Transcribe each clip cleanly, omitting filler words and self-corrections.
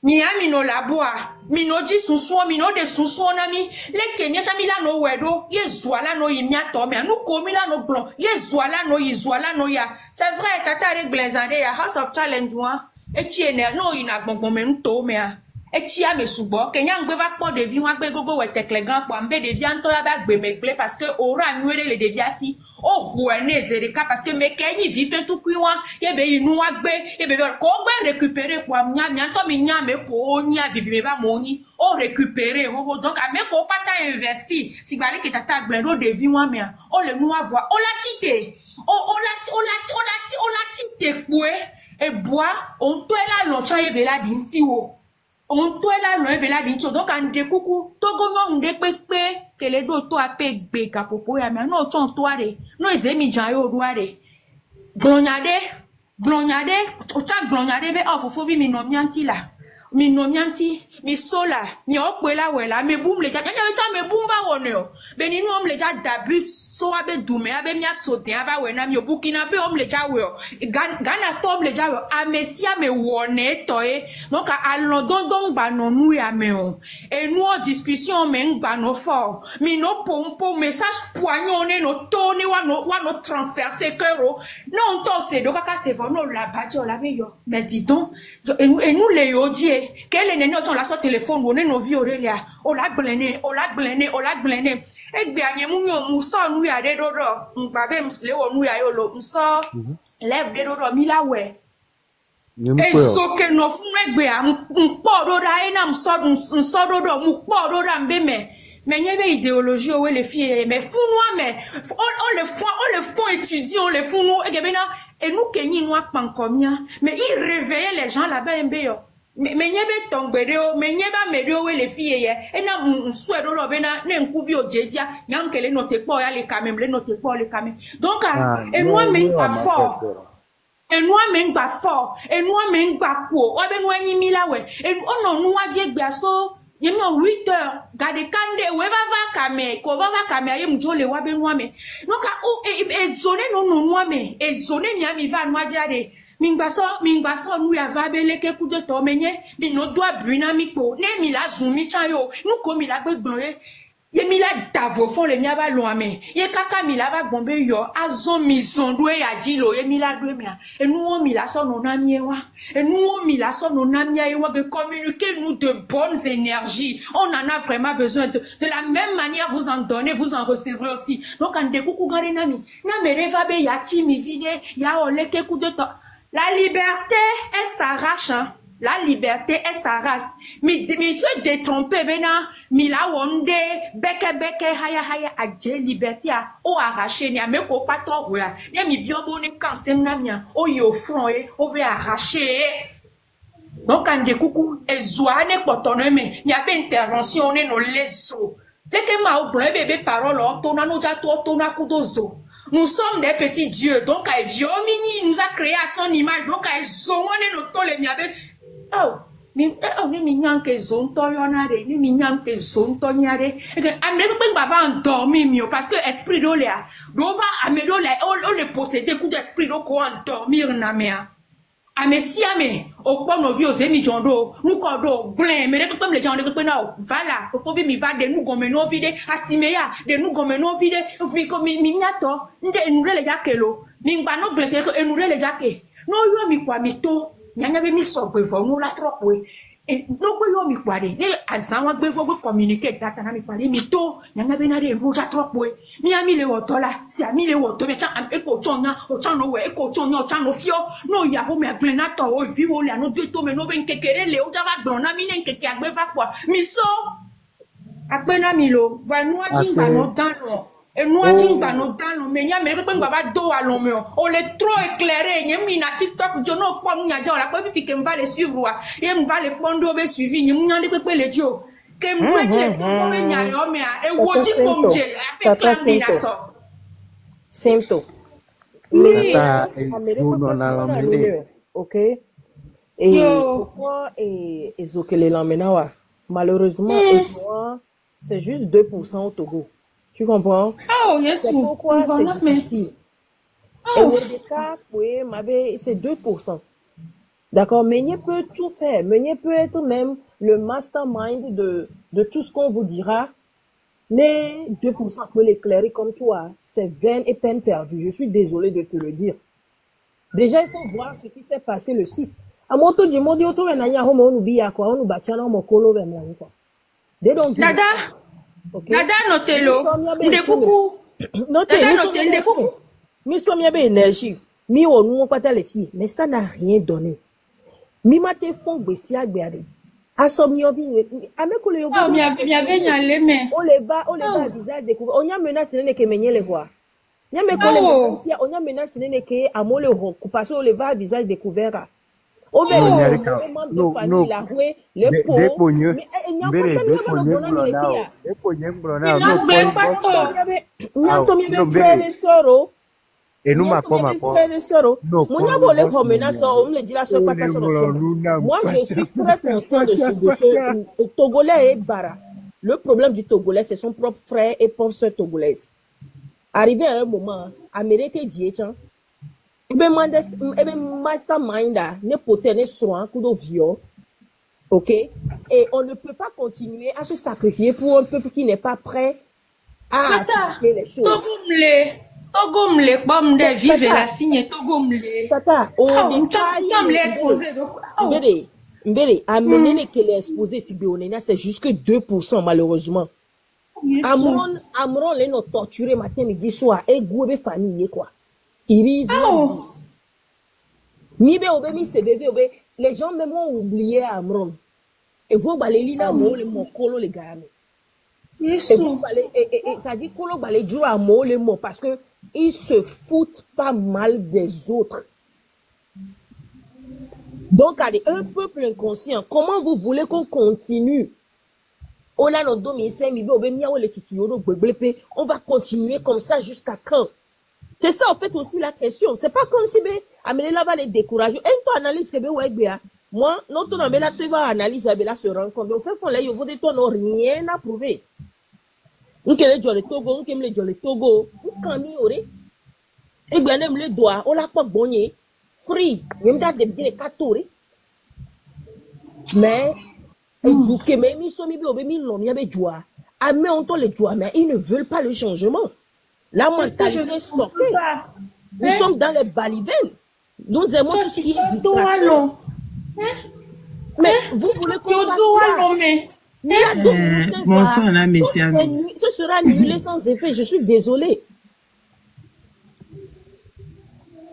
Mi amino laboa, mino ji susuo, mino de susuo na mi, leke mi chami la no wedo, ye zwala no yi miato, me anu komi la no blon, ye zwala no yi zwala no ya. C'est vrai, tata avec blenzande ya, House of Challenge one, et tiene, no yi na bonbon me nto me a. Et tia me subo, kenya ngbe va po de vi wan gbe gogo we tekle grand po, mbe de vi anto ya ba gbe me gle, parce que ora nwere le de vi asi, oh huene zereka, parce que me kenyi vi fe tout kui wan, ye be yi nou wa gbe, ye be ko gbe récupérer po, mianto mi nyame po, nya vivi me ba moni, oh récupérer, donc a me ko pata investi, si bale ki tata glendo de vi wan me, oh le nou wa voix, oh la tite, oh la tite kwe, et bois, on to la loncha ye be la binti wo. On doit la loin bela dincho donc en de coucou togo non de pepe que les do to ape gbe kapopo ya me no chon to are no ezemi jan yo do are glonyade o cha glonyade be ofofo vi mi no mianti la mi no mianti mi sola mi okwe la wela me boom le ja me boom va wone o be ni no le ja dabus so abe dume abe mi asote ava wena mi obukina be le ja we o Ghana tom le ja we amesia me wone to e donc a london gba no nu ya me o e nu o discussion me ngba no fo mi no pompo message poignone no to ni wa no transpercer cœur non to se do kaka se no la bajo la me yo mais dis donc et nous les odie quel est nene on la so téléphone on no vi orelia o la gblene egbe anyemu mu so nu ya de do ngba be msle wo nu ya yo lo mso lève de do mi la we e so ke no fun egbe a mpo do ra e na mso do mu po do ra mbe mais il y avait idéologie où les filles mais fou noir mais on le font étudier on le font nous et nous kenyi noir pankomia mais ils réveillaient les gens là-bas mbeyo mais il y avait tombéo mais il y avait medio où les filles et na souhait do robena na nkuvi ojeja yankele note po ya le quand même le note po le quand même donc et moi même pas fort et nous même pas fort et nous même pas quoi o be nous enyi mi la we et on no nous adie gbe aso ye mi 8 heures gade kande we va kame ko va kame aye mjole wa be nwa me no ka o e zone no nwa me e zone ni ami va nwa jare mingba so nu ya va bele ke ku de to menye mi no do abuna mi po ne mi la zun mi chan yo nu ko mi la gbe gbon ye mi la davo fon le mi aba lo ame ye kaka mi la ba gbon yo azon mi zondo e adilo ye mi la do mi e nu mi la so no na mi e wa e nu mi la so no na mi e wa de communiquer nous de bonnes énergies on en a vraiment besoin de la même manière vous en donnez vous en recevrez aussi donc en de kuku gare na mi reva be ya ti mi vide ya ole ke ku de to la liberté elle s'arrache hein. La liberté, elle s'arrache. Mi se détromper, bena, mi la wonde, beke, haya, adje, liberté, o arraché, ni a me ko pato, roya. Ni a mi biobone, kansen na mia, o yo front, o ve arraché. Donc, quand de coucou, et zouane, potone, me, ni a be intervention, no leso. Leke ma ou brin, bébé, parole, tona no jato, tona kudozo. Nous sommes des petits dieux, donc, à Viomini, nous a créé à son image, donc, à zouane, no tole, ni a be, oh, mi nyanke zonto yonare, mi nyanke zonto nyare. Amène pas va endormir mieux parce que esprit d'ole a, dova amène on le posséder coup d'esprit d'o ko endormir na mea. Ame si ame, au point nos vieux amis jondo, nous cordo, blen, mais comme les gens ne peuvent pas, voilà, faut mi va de nous comme nos vide, asimeya, de nous comme nos vide, vi comme mignato, nous les jakelo, mingbano blessé que nous les jaqué. No yo mi kwa mito. Nyanga be mi so gbe fo nu la trop we e no gbe yo mi kware ne azan wa gbe fo gbe communiquer data na mi kware mi to nyanga be na de nu la trop we mi ami le woto la si ami le woto me cha e ko chonya o cha no we e ko chonya o cha no fio no ya ho me plena to o vi wo le no de to me no be nkekere le o ja va gbon na mi ne nkeke agbe fa kwa mi so agbe na mi lo va nu aji ngba no dan lo et nous avons pas nos dents, mais il y a même pas de dos à l'homme. On est trop éclairé. Il y a mis na TikTok, je n'ai pas mis à dire la quoi puis qu'on va les suivre. Il y a va les prendre au suivi. Il y a des peu les dieux. Que moi je les tombe mais il y a mais et wodi comme je avec la mination. Simple. Oui. Ok. Et pourquoi et zokele l'amenawa? Malheureusement, c'est juste 2% au Togo. Tu comprends? Oh, yes, c'est pourquoi c'est difficile. Et le cas, c'est 2%. D'accord, Meunier peut tout faire. Meunier peut être même le mastermind de tout ce qu'on vous dira. Mais 2% peut l'éclairer comme toi. C'est vaine et peine perdue. Je suis désolé de te le dire. Déjà, il faut voir ce qui s'est passé le 6. À moto du monde, on nous bia quoi, on nous battia dans mon colo vers moi quoi. They don't give a Dada, fuck. Okay? Dada notelo. Nde coucou. Notez, Dada nous sommes notelo, nde coucou. nous sommes bien énergie. Mi on nous pas les filles, mais ça n'a rien donné. Mi mate fond bessia gbeade. Asomi obi ameko le yogo. Ah, mi avait nyalé mais. On les va visage découvert. On y a menacé ne que menye les voir. Nya me kole menantia, on y a menacé ne que amole ho parce on les va visage découvert. On veut no, famille la rue les pauvres. Mais il y a pas de frères et sœurs. Et nous ma frères et sœurs. Moi je suis très conscient de ce Togolais et Bara. Le problème du Togolais, c'est son propre frère et propre sœur togolaise. Arrivé à un moment, Amérique dit mastermind ne peut ne soin coup de viol. OK? Et on ne peut pas continuer à se sacrifier pour un peuple qui n'est pas prêt à accepter les choses. Togomle, bam de vive la signe Togomle. Tata, Mbele, amener que les exposés si béonena, c'est jusque 2% malheureusement. Amron, les nous torturer matin, midi, soir, et goûter famille, quoi. Iris, mi be obe mi se bébé obe, les gens même ont oublié Amron. Et vous balez là, mon colo les gars. Et vous balez, ça dit colo balé joue à mo les mots parce que ils se foutent pas mal des autres. Donc, allez, un peuple inconscient, comment vous voulez qu'on continue? On a notre domicile, on va continuer comme ça jusqu'à quand? C'est ça, en fait, aussi la question. C'est pas comme si, Amélie va les décourager. Et toi, analyse que, moi, notre Amélie, tu vas analyser, Amélie se rend compte. Au fait, il faut des n'ont rien à prouver. On le Togo, on le Togo, on camille, et bien, on le doigt, on l'a pas bonné. Free, il y a des petits cartons. Mais, même ils sont mis au bémi, l'on y avait joie. Ah, mais on les joie, mais ils ne veulent pas le changement. La mentalité est sortie. Nous sommes dans les balivernes. Nous aimons tout ce qui est distraction. Mais vous voulez qu'on fasse quoi? Ce sera annulé sans effet. Je suis désolé.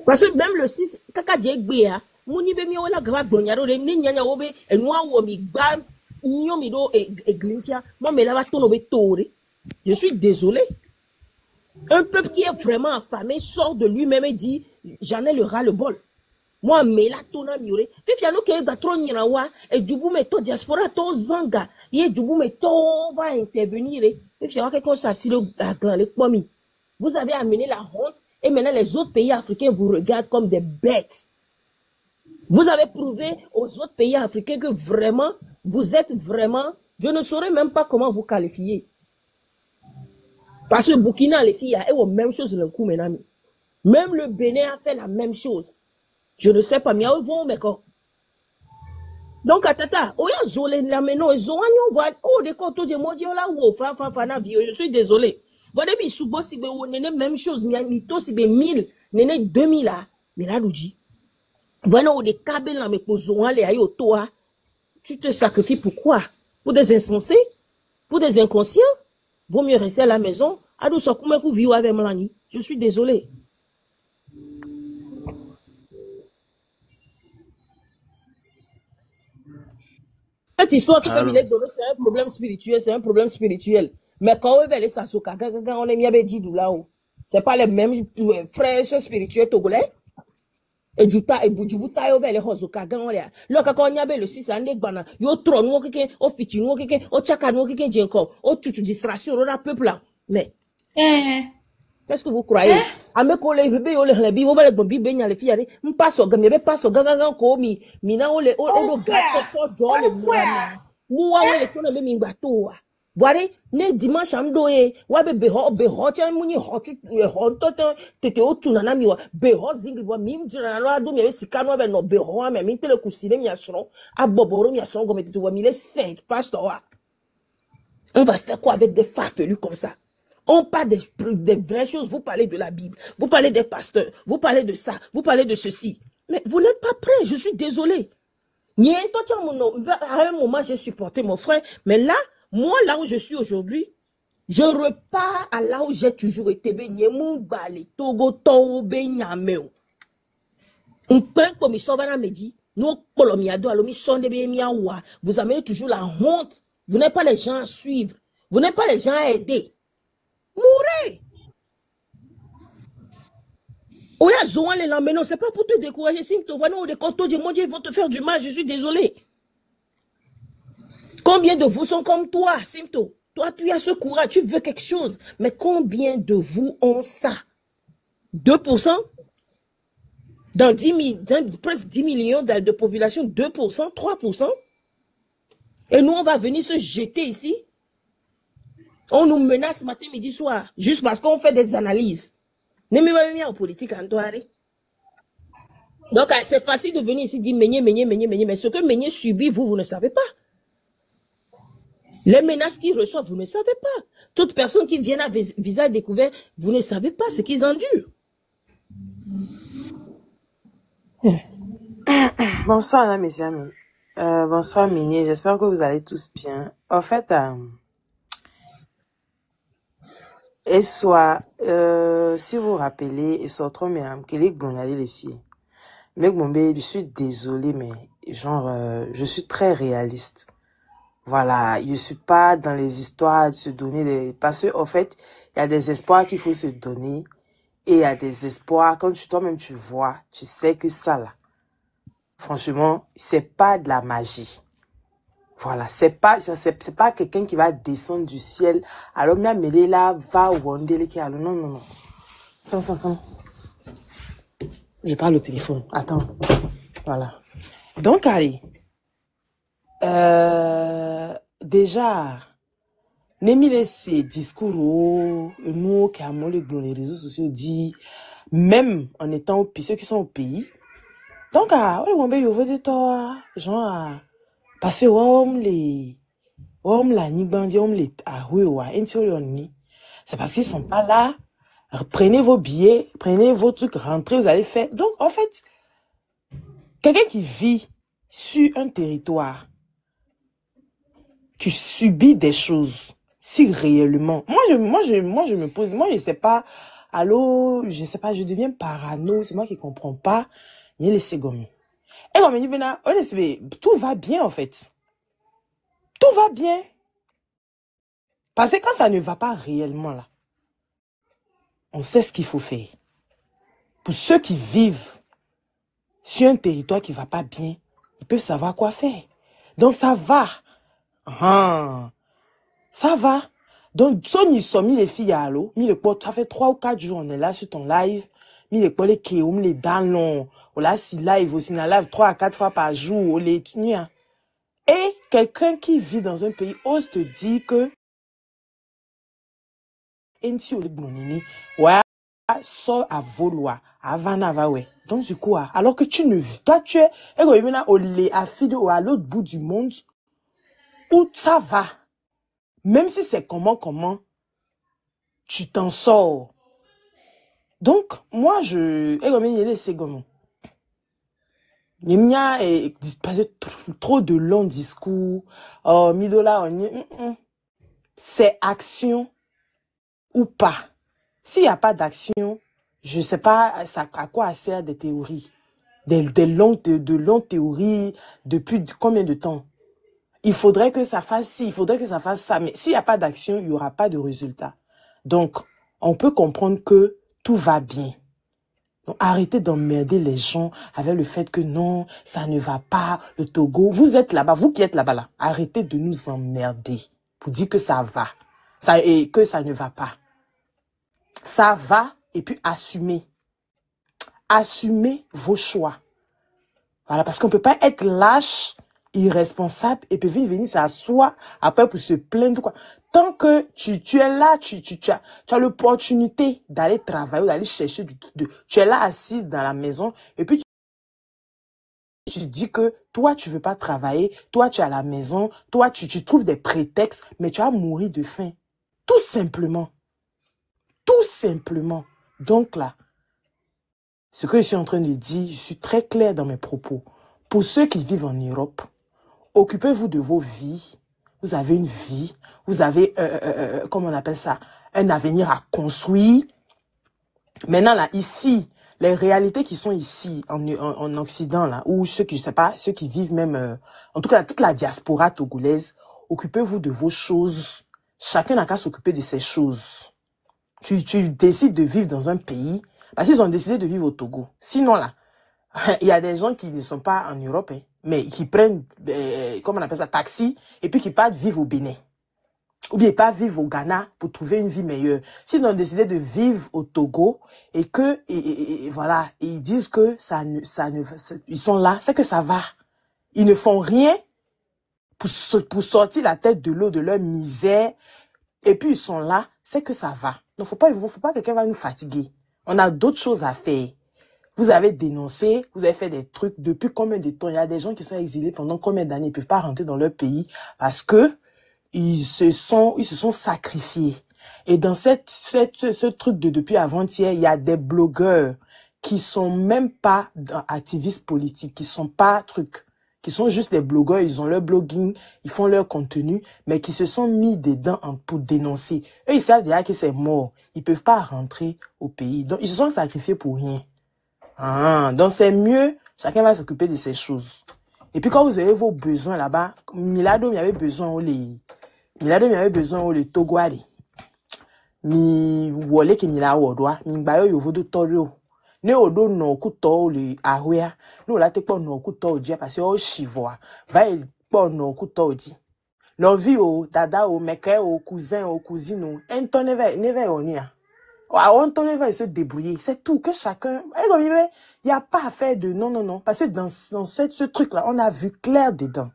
Parce que même le 6, kaka djegbeya, mouni be mi wala gwa glonyaro le ni nyanya wobe enwa wo mi gba nyomi do eglintia, moi me la va tono be tore. Je suis désolé. Un peuple qui est vraiment affamé sort de lui-même et dit j'en ai le ras-le-bol. Moi me la tona miure. Puis fiano ke ga tro nyina wa e dubu me to diaspora to zanga, ye dubu me to va intervenir. Puis fiano ke kon sa silo grand le pomi. Vous avez amené la honte. Et maintenant, les autres pays africains vous regardent comme des bêtes. Vous avez prouvé aux autres pays africains que vraiment, vous êtes vraiment, je ne saurais même pas comment vous qualifier. Parce que Burkina, les filles, elles ont la même chose le coup maintenant. Même le Bénin a fait la même chose. Je ne sais pas, mais ils vont, mais quoi. Donc, à tata, oh, y'a zolé la menon, ils ont des comptes de moi, là, ou je suis désolé. Voilà, mais souvent, si on est même chose, mais si 1000, nene 2000 là, mais là, dit. Voilà, on est câbles là, mais pour les aïe toi, tu te sacrifies pourquoi? Pour des insensés? Pour des inconscients? Vaut mieux rester à la maison. Adou, ça, comment vous vivez avec Mlani? Je suis désolé. Cette histoire qui peut c'est un problème spirituel, c'est un problème spirituel. Mais quand on veut les Sasuka, quand on est mis à Bédidou là-haut, c'est pas les mêmes frères spirituels togolais. Et du ta, et Boudjouta, yo les Hozuka, quand on est là. Quand on y a le 6 ans, bana, yo tron, ou quelqu'un, au fiti, ou quelqu'un, au tchaka, ou quelqu'un, djenko, au tutu distraction, au peuple là. Mais, qu'est-ce que vous croyez? Ame ko le bébé, yo le hlebi, vous va le bombi, benya le filles, m'passe au gamme, passe au gagan, ko mi na o le, o gato, so, le moua, le kono, me m'bato, Voilà, ne dimanche amdo wabe beho tia muni hotu honto tete otu na mi wa beho zingli wa mim jina na do mi sikano be no beho me min tele kusile mi asro aboboro mi asro comme tete wa mi les 5 pastor wa. On va faire quoi avec des farfelus comme ça? On parle des vraies choses, vous parlez de la Bible, vous parlez des pasteurs, vous parlez de ça, vous parlez de ceci. Mais vous n'êtes pas prêts, je suis désolé. À un moment, j'ai supporté mon frère, mais là, moi, là où je suis aujourd'hui, je repars à là où j'ai toujours été. Vous amenez toujours la honte. Vous n'êtes pas les gens à suivre. Vous n'êtes pas les gens à aider. Mourez! Oh, mais non, c'est pas pour te décourager. Si tu vois, non, les cantos de mon Dieu, ils vont te faire du mal. Je suis désolé. Combien de vous sont comme toi, Simto? Toi, tu as ce courage, tu veux quelque chose. Mais combien de vous ont ça? 2%? Dans 10 000, presque 10 millions de population, 2%, 3%? Et nous, on va venir se jeter ici? On nous menace matin, midi, soir, juste parce qu'on fait des analyses. En politique, donc, c'est facile de venir ici dire mais ce que Meunier subit, vous ne savez pas. Les menaces qu'ils reçoivent, vous ne savez pas. Toute personne qui vient à visage découvert, vous ne savez pas ce qu'ils endurent. Bonsoir, mes amis. Bonsoir, Meunier. J'espère que vous allez tous bien. En fait, et soit, si vous vous rappelez, et soit trop bien, que les filles. Je suis désolée, mais genre, je suis très réaliste. Voilà, je suis pas dans les histoires de se donner des... Parce que, en fait, il y a des espoirs qu'il faut se donner. Et il y a des espoirs, quand toi-même tu vois, tu sais que ça là, franchement, c'est pas de la magie. Voilà, c'est pas quelqu'un qui va descendre du ciel. Alors, mia mêlé là, va wonder qui alors non. Sans. Je parle au téléphone. Attends. Voilà. Donc, allez. Déjà, n'aimez ces discours, nous, qui avons les réseaux sociaux, dit, même en étant au pays, ceux qui sont au pays. Donc, on va y de toi, genre, parce que, c'est parce qu'ils sont pas là. Prenez vos billets, prenez vos trucs, rentrez, vous allez faire. Donc, en fait, quelqu'un qui vit sur un territoire, qui subit des choses, si réellement, moi je me pose, moi je sais pas, allô, je sais pas, je deviens parano, c'est moi qui comprends pas, il y a les secondes. Et comme je dis, tout va bien en fait. Tout va bien. Parce que quand ça ne va pas réellement là, on sait ce qu'il faut faire. Pour ceux qui vivent sur un territoire qui va pas bien, ils peuvent savoir quoi faire. Donc ça va. Ça va. Donc, Sony sommes les filles à l'eau, ça fait 3 ou 4 jours, on est là sur ton live, les dans on là, si live aussi, on live 3 à 4 fois par jour, on les tunia. Et quelqu'un qui vit dans un pays ose te dire que, ouais, sort à vouloir, à Vanava, ouais. Donc, du coup, alors que tu ne vis, toi, tu es, à l'autre bout du monde, où ça va. Même si c'est comment, tu t'en sors. Donc, moi, il y a trop de longs discours. C'est action ou pas. S'il n'y a pas d'action, je ne sais pas à quoi sert des théories. De longues théories depuis combien de temps? Il faudrait que ça fasse ci, il faudrait que ça fasse ça. Mais s'il n'y a pas d'action, il n'y aura pas de résultat. Donc, on peut comprendre que tout va bien. Donc, arrêtez d'emmerder les gens avec le fait que non, ça ne va pas, le Togo. Vous êtes là-bas, vous qui êtes là-bas, là. Arrêtez de nous emmerder pour dire que ça va. Et que ça ne va pas. Ça va, et puis assumez. Assumez vos choix. Voilà, parce qu'on ne peut pas être lâche irresponsables et peuvent venir s'asseoir après pour se plaindre. Quoi. Tant que tu es là, tu as l'opportunité d'aller travailler ou d'aller chercher tu es là assise dans la maison et puis tu dis que toi, tu veux pas travailler, toi, tu es à la maison, toi, tu trouves des prétextes, mais tu vas mourir de faim. Tout simplement. Tout simplement. Donc là, ce que je suis en train de dire, je suis très clair dans mes propos. Pour ceux qui vivent en Europe, occupez-vous de vos vies. Vous avez une vie, vous avez, comment on appelle ça, un avenir à construire. Maintenant, là, ici, les réalités qui sont ici, en Occident, là, ou ceux qui, je sais pas, ceux qui vivent même, en tout cas, toute la diaspora togolaise, occupez-vous de vos choses. Chacun n'a qu'à s'occuper de ses choses. Tu décides de vivre dans un pays, parce qu'ils ont décidé de vivre au Togo. Sinon, là, il y a des gens qui ne sont pas en Europe, hein, mais qui prennent, comment on appelle ça, taxi, et puis qui partent vivre au Bénin. Ou bien pas vivre au Ghana pour trouver une vie meilleure. S'ils ont décidé de vivre au Togo et que, voilà, ils disent que ils sont là, c'est que ça va. Ils ne font rien pour sortir la tête de l'eau de leur misère et puis ils sont là, c'est que ça va. Donc faut pas que quelqu'un va nous fatiguer. On a d'autres choses à faire. Vous avez dénoncé, vous avez fait des trucs depuis combien de temps? Il y a des gens qui sont exilés pendant combien d'années, ils ne peuvent pas rentrer dans leur pays parce que ils se sont sacrifiés. Et dans ce truc de depuis avant-hier, il y a des blogueurs qui sont même pas activistes politiques, qui sont pas qui sont juste des blogueurs, ils ont leur blogging, ils font leur contenu, mais qui se sont mis dedans pour dénoncer. Eux, ils savent déjà que c'est mort. Ils peuvent pas rentrer au pays. Donc, ils se sont sacrifiés pour rien. Donc, c'est mieux, chacun va s'occuper de ses choses. Et puis, quand vous avez vos besoins là-bas, Milado, il y avait besoin le Togwari. Mi wole ke mila wodwa, mi bayo yovo do torio. Ne odo no kuto le ahwea, no la te po no kuto dia parce o chivoa. Va il po no kuto di. No vi o dada o meke o cousin o cousine, neve onia. On va se débrouiller, c'est tout, que chacun, il n'y a pas à faire de non, parce que dans ce truc-là, on a vu clair dedans.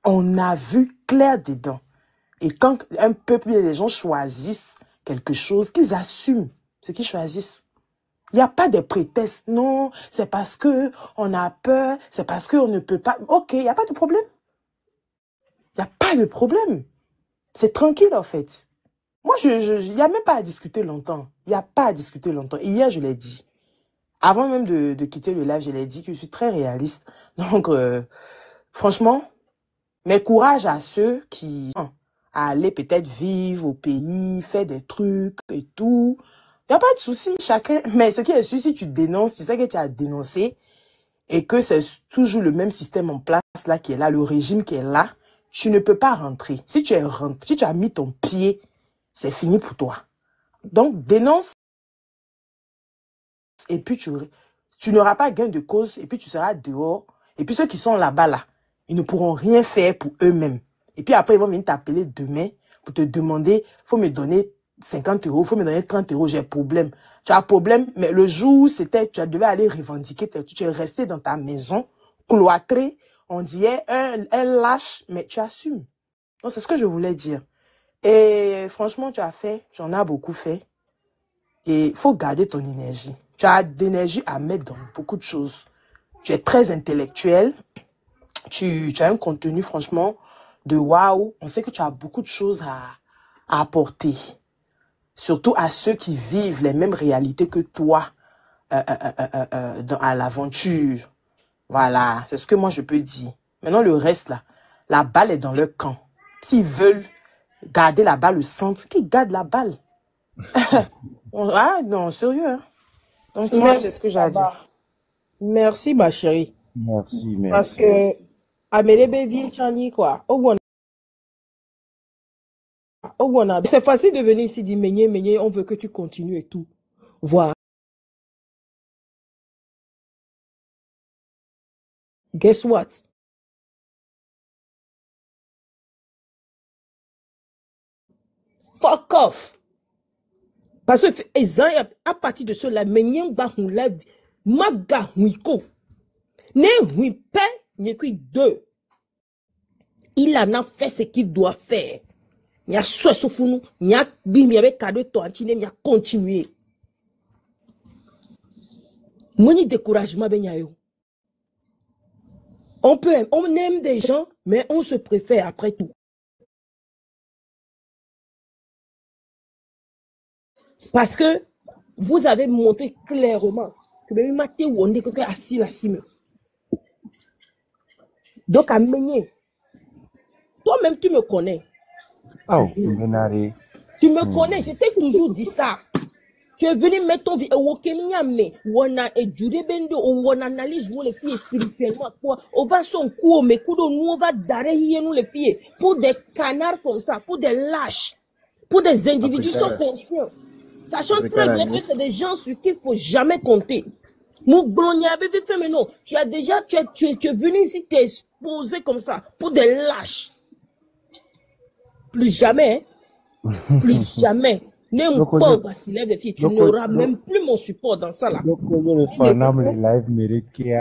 On a vu clair dedans. Et quand un peuple et les gens choisissent quelque chose, qu'ils assument ce qu'ils choisissent. Il n'y a pas de prétexte. Non, c'est parce que on a peur, c'est parce qu'on ne peut pas. Ok, il n'y a pas de problème. Il n'y a pas de problème. C'est tranquille en fait. Moi, il n'y a même pas à discuter longtemps. Il n'y a pas à discuter longtemps. Hier, je l'ai dit. Avant même de quitter le live, je l'ai dit que je suis très réaliste. Donc, franchement, mes courage à ceux qui aller peut-être vivre au pays, faire des trucs et tout. Il n'y a pas de souci, chacun. Mais ce qui est sûr, si tu dénonces, tu sais que tu as dénoncé et que c'est toujours le même système en place là qui est là, le régime qui est là, tu ne peux pas rentrer. Si tu as mis ton pied, c'est fini pour toi. Donc, dénonce et puis tu n'auras pas gain de cause et puis tu seras dehors. Et puis ceux qui sont là-bas, là, ils ne pourront rien faire pour eux-mêmes. Et puis après, ils vont venir t'appeler demain pour te demander, faut me donner 50 €, faut me donner 30 €, j'ai problème. Tu as un problème, mais le jour où tu devais aller revendiquer, tu es resté dans ta maison, cloîtré, on dirait un lâche, mais tu assumes. Donc c'est ce que je voulais dire. Et franchement, tu as beaucoup fait. Et il faut garder ton énergie. Tu as d'énergie à mettre dans beaucoup de choses. Tu es très intellectuel. Tu as un contenu, franchement, de waouh. On sait que tu as beaucoup de choses à apporter. Surtout à ceux qui vivent les mêmes réalités que toi à l'aventure. Voilà, c'est ce que moi je peux dire. Maintenant, le reste, là, la balle est dans leur camp. S'ils veulent garder la balle au centre, qu'ils gardent la balle. Ah non, sérieux. Hein? Donc, moi, c'est ce que j'ai à dire. Merci, ma chérie. Merci. Parce que, Amelebe vie Chani, quoi. C'est facile de venir ici dire, Meigné, on veut que tu continues et tout. Voilà. Guess what? Fuck off. Parce que, à partir de cela, Meigné ba hun la maga huiko. Ne hui pe, ne kui deux. Il en a fait ce qu'il doit faire. Il y a ce soufounou, il y a bim, il y avait cadeau toantine, il y a continué. Moni découragement ben yayo. On aime des gens, mais on se préfère après tout. Parce que vous avez montré clairement que même maté ou on est que assis la cime. Donc à mener. Toi-même tu me connais. Oh, Benare. Tu me connais, je t'ai toujours dit ça. Tu es venu mettre ton vie au Kenya, on a éduré bendo, on analyse nous les filles spirituellement. On va son coup, mais nous on va d'arrêter nous les filles pour des canards comme ça, pour des lâches, pour des individus sans conscience. Sachant très bien que c'est des gens sur qui il faut jamais compter. Mon grogna avait fait, mais non, tu es venu ici t'exposer comme ça pour des lâches. Plus jamais, plus jamais. Tu n'auras même plus mon support dans ça là.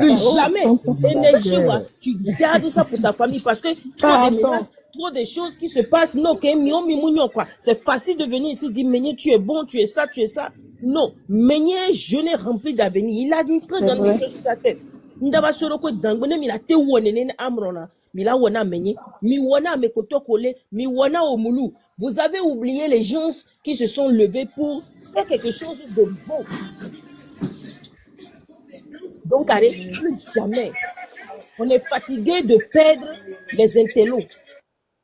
Plus jamais. Énergie, tu gardes ça pour ta famille parce que trop de menaces, trop de choses qui se passent. Non, c'est facile de venir ici dire, Meunier, tu es bon, tu es ça, tu es ça. Non, Meunier, jeune rempli d'avenir. Il a une train d'ambition sur sa tête. Ndaba soroko dangone mi la te wonene amrona mi la wona menye mi wona me kotokole mi wona omulu. Vous avez oublié les gens qui se sont levés pour faire quelque chose de bon. Donc allez, plus jamais. On est fatigué de perdre les intellos.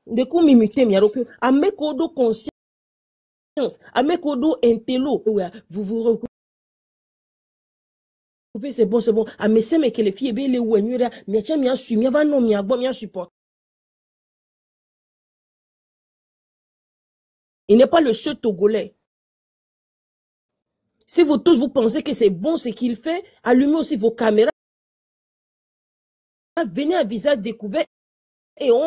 De coup mimité mi aroke amekodo conscience amekodo intello. Vous vous recoupez. C'est bon, c'est bon. Ah, mais c'est que les filles, les ouanyura, mais tiens, bien sûr, bien va non, bien bon, bien support. Il n'est pas le seul Togolais. Si vous tous vous pensez que c'est bon ce qu'il fait, allumez aussi vos caméras. Venez à visage découvert et on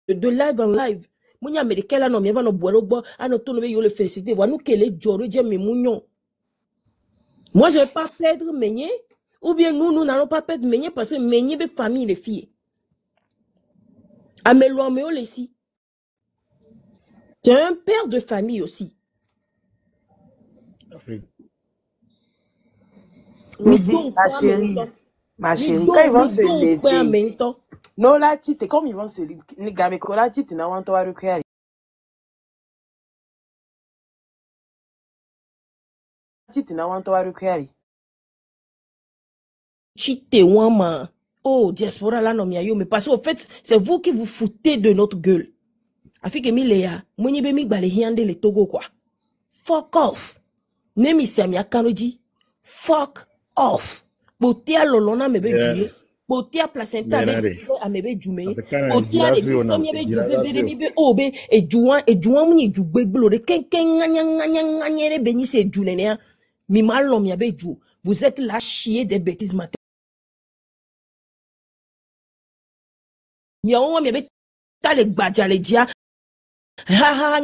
de live en live. Mounia américain là non, mais va no boire à no tourner yo le féliciter. Voilà nous qu'elle est joro dia mais mounion. Moi, je ne vais pas perdre Meunier, ou bien nous n'allons pas perdre Meunier parce que Meunier est famille, les filles. Amelo les si. C'est un père de famille aussi. Midi, ma chérie, quand ils vont se lever. Non, là, tu es comme ils vont se lever. Là, tu es dans un toit recueilli. Oh, diaspora là, non, mais parce qu'au fait, c'est vous qui vous foutez de notre gueule. Afin que Miléa, moi, je vais me le Togo, quoi. Fuck off. Nemi Samia Kanoji. Fuck off. Botia Lolona me be Botia placenta amebe jume. Botia de bisomia be juve be obe et juan muni jugbe glore ken nganya beni se junenea. Mi malo mi abe ju. Vous êtes là chier des bêtises matin. Yawa mi abe tale badja le dia. Ha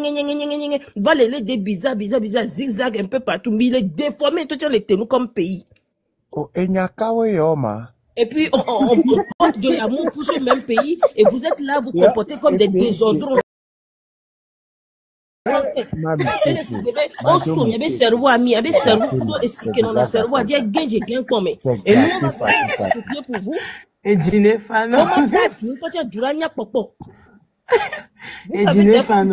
va les des bizarres, zigzag un peu partout, mais il est déformé, tout les tenus comme pays. Oh, Enyakawe et puis on porte de l'amour pour ce même pays, et vous êtes là, vous comportez comme des désordres. On soumie, avec cerveau ami, avec cerveau et si que l'on a cerveau à dire gain comme et nous on pour vous. Et dîner fan. Comment t'as dit quand tu as du ragna popo? Et dîner fan.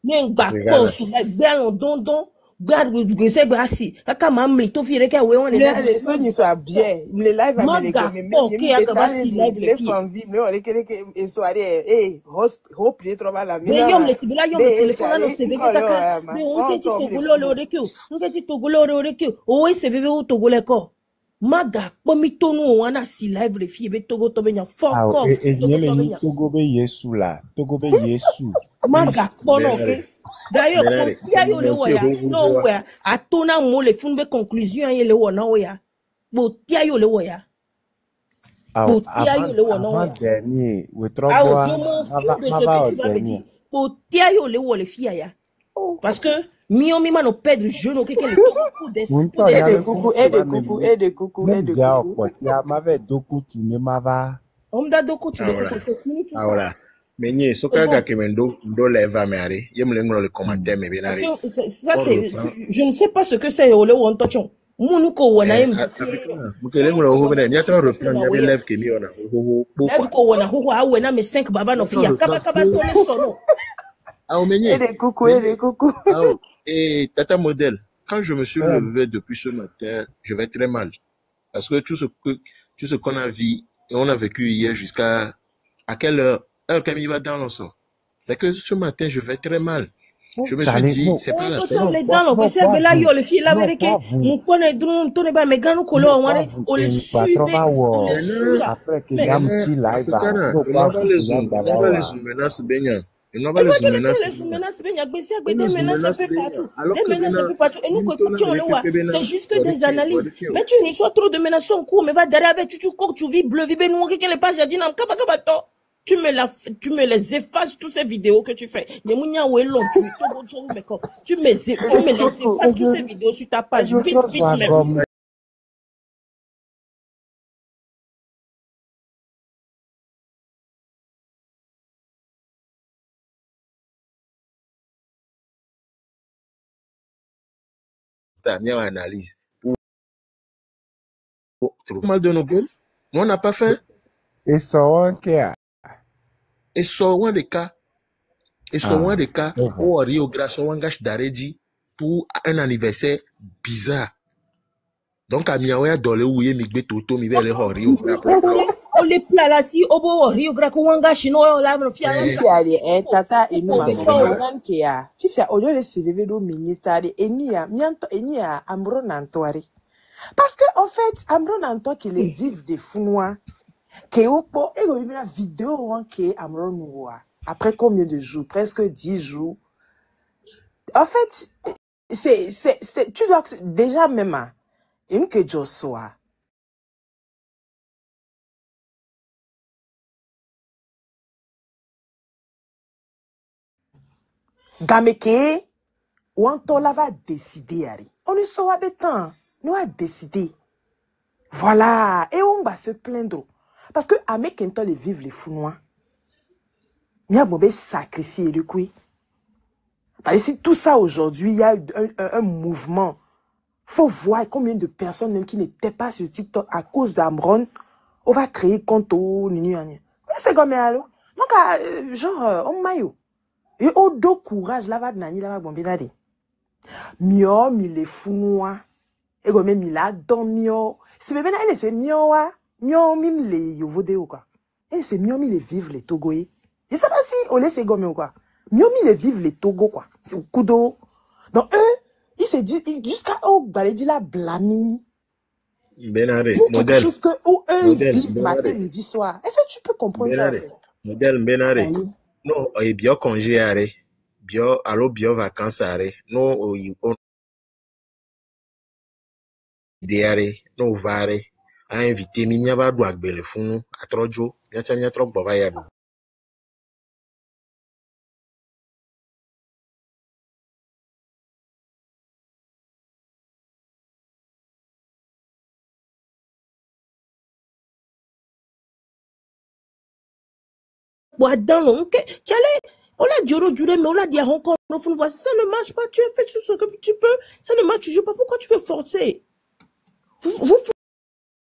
N'enga pas sur la bien dondon. Garde vous c'est grassi. Kaka mamli to fi reka we on les sons sont bien. Les lives américains mais les femmes vivent mais on les soirées hope les trouver la mais yom le téléphone là c'est kaka mais on te togolo le rekio. On te togolo le rekio. O se veve o togolo ko. Maga pomi tonu wana si live les filles be togo to benya fuck off. Togo be Yesu la. Togo be Yesu. Maga pono ke. D'ailleurs, Botia yo le woya, no where atona mo le funbe conclusion ye le wona woya. Botia yo le woya. Botia yo le wona woya. Dernier, we de ce que tu vas me dire. Botia yo le wo le fia ya. Parce que Mio mi mano perdre jeune au quelque le coup des Muito Et ya des me coucou, fu et des seba me coucou, bu. et des coucou, et Même des dia coucou. okot ya m'avait doku tu ne m'ava. Homme d'adoko, tu Ahora, le c'est fini tout ça. ahora. Menye, C'est soka bon. que ndo leva me are. Yem le ngolo le commentaire me Parce benare. que ça, On c'est, reprend. je ne sais pas ce que c'est, ole ou antochon. Mounuko wana yem Africain. Mukele ngolo ho bene. Nyatra reprend nyabe lève que mi ona. Ho Lève quoi. ko wana ho ha wena me 5 baba no fia. Kaba kaba tone sono. Ah, Et menye. des coucou, et des coucou. Ah, et tata modèle. Quand je me suis levé depuis ce matin, je vais très mal. Parce que tout ce qu'on a vu, et on a vécu hier jusqu'à quelle heure Camille va dans l'ensemble. C'est que ce matin, je vais très mal. Je me suis Charlie, dit, non. c'est pas la On peine. tombe les dents, on peut se pas bela vous. yo le fille la Non, vérité. pas vous. Mon connaît drum tone ba me ganu kolo Non, on pas wane vous. on le Et sube, patrova on le wo. sue là. Après que Mais yam ti live. Africain, Non, on pas va vous. les Que yam zoom, on va les dabawa. zoom menaces baignant. On va et les moi zoom que menaces les sous baignant. menaces ben yagbe si On yagbe des les zoom menaces un menaces peu baignant. partout. Alors Des que menaces un bena, peu partout. Et nous une que tonne qui on le avec voit, bena, c'est juste des analyses. Mais tu reçois trop de menaces en cours, mais va derrière avec tu cours, tu vis bleu, vive nous que les pages dit non kaba kaba to. Tu me les effaces toutes ces vidéos que tu fais. Tu me les effaces toutes ces vidéos sur ta page. Je Vite, trouve vite ça même. comme. c'est une analyse. Pour trouver mal de nos gueules. Mais on n'a pas faim. Et ça, on care. Et souvent des cas, C'est vrai. où Rio Grâce au langage d'Aredi pour un anniversaire bizarre. Donc, à Miaouya, dans le ouïe, mi gbe toto, mi belle Rio. On les plats là, si Obo Rio Graco Wanga Chino, la fiala Fifi ali tata enu mango nan ke ya. Fifi ojo le CV do minitari eni ya Amro Nantoari. Parce que en fait Amro Nanto qui les vivent des founois que opo et go la vidéo wan ke Amro Noua. Après combien de jours? Presque 10 jours. En fait c'est tu dois déjà même une que Joshua. Gameke Wantola va décider, Harry. On ne saura pas nous a décidé. Voilà. Et on va se plaindre. Parce que avec un temps les vivre les founois. Il y a un sacrifier le coup. Parce que si tout ça aujourd'hui, il y a un mouvement. Faut voir combien de personnes même qui n'étaient pas sur TikTok à cause d'Amron. On va créer compte au c'est comme alors. Donc, genre, on maillot. Et au dos courage, là, va nani, là, va bomber là. Mio, mi le founois. Et comme mi la don mio. C'est bien, elle, c'est mio, wa. Mio, mim le yovode ou quoi. Et c'est mio, mi le vivre les Togoés. Je sais pas si on laisse gomme ou quoi. Mio, mi le vivre les Togo, quoi. C'est au coup d'eau. Donc, eux, ils se disent, jusqu'à eux, bah, ils disent la blamini. Benare, Pour quelque modèle. chose que où eux Modèle, vivent matin, Benare. midi, soir. Est-ce que tu peux comprendre ça, en Benare. fait? Modèle, Benare. Oui. Non, et bien congé are. Bien, allo, bien vacances are. Non, on idéare. Non, vare. A invité, minya va douak bele funu. A trojo. Minya trok bova yado. Bois dans l'on, on l'a dit, mais on l'a dit à Hong Kong, ça ne marche pas, tu as fait tout ce que tu peux, ça ne marche toujours pas, pourquoi tu veux forcer? Vous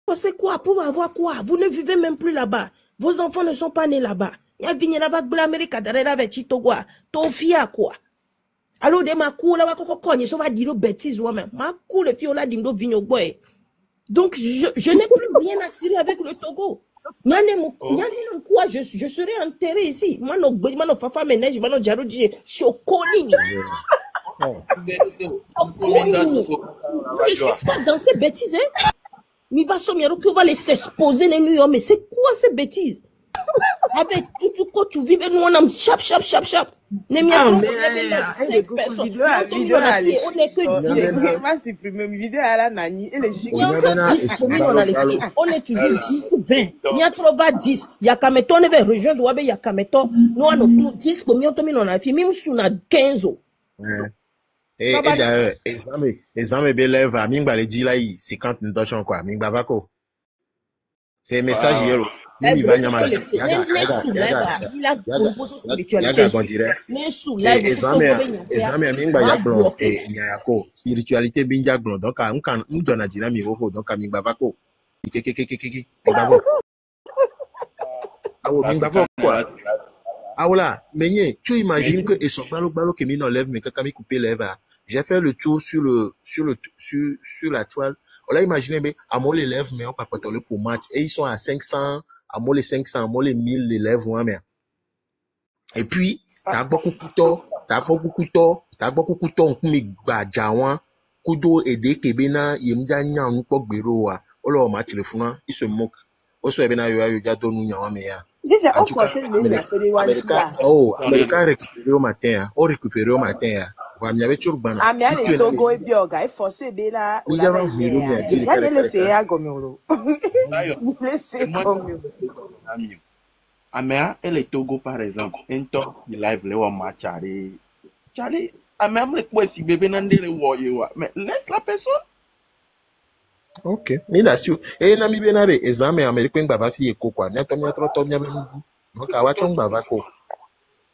forcez quoi? Pour avoir quoi? Vous ne vivez même plus là-bas. Vos enfants ne sont pas nés là-bas. Il y a venu là-bas, l'Amérique, avec Chitogua, Tofia, quoi. Alors, de ma cour, là, on va dire bêtises, moi-même. Ma cour, le fille, là, dindo vigno, boy. Donc, je n'ai plus rien à cirer avec le Togo. Quoi, je serai enterré ici. Mano fafa ménage, mano jaro di chocolini. Je suis pas dans ces bêtises, hein. Mais va sommiero que va les s'exposer les nuits, mais c'est quoi ces bêtises? Avec tout quoi tu vis, nous on a chap. Ne m'y a trop, il y avait 5 personnes. Vidéo à l'échec. On n'est que 10. On va supprimer une vidéo à la nani et les chics. Il y a encore 10 communes, on a les filles. On est toujours 10, 20. Il y a trop 10. Il y a Kameton, on va rejoindre Ouabe, il y a Kameton. Nous, on a 10 communes, on a les filles. Même si on a 15 ans. Ça va. d'ailleurs, examen bélève à Mingba le dit là, 50 n'dochan quoi, Mingba vako. C'est message hier, Mimi va nyama, Ne soulève, il a proposé yaga spiritualité. gondire. Ne soulève, Examen Mingba va yaglon, bloquer. nyayako, spiritualité bin yaglon, donc à m'donna dina mi woko, donc à Mingba vako. Kiki, Mingba vako quoi. Ah voilà, mais tu imagines que et son balo que mi enlève mais quand mi couper lèvres. J'ai fait le tour sur la toile. On l'a imaginé mais à mon élève mais on pas le pour match et ils sont à 500, à mon les 500, à mon les 1000 élèves ouais mais. Et puis t'as beaucoup couteau, on me bajawan kudo aider kebena yemja nyanu ko gbero wa. O lo ma téléphone, il se moque. O so ebena yo ja donu nyawa me ya. Déjà, En on tout cas, forçait même la Américain récupéré au matin. On récupéré au matin. Ouais, il y avait toujours ban. Ah, mais allez, Togo et Bioga, il forçait Bela. Il y avait un héros qui a dit. Regardez le CA Gomero. D'ailleurs, Laissez Gomero. Amea, elle est Togo par exemple. Un temps, il live le wa Charlie. Charlie, Amea, me quoi si bébé n'ande le wa. Mais laisse la personne. Ok. Mais là, si et nami benare examen américain bava fi eko kwa. Nyato midi. Donc awa chong bava ko.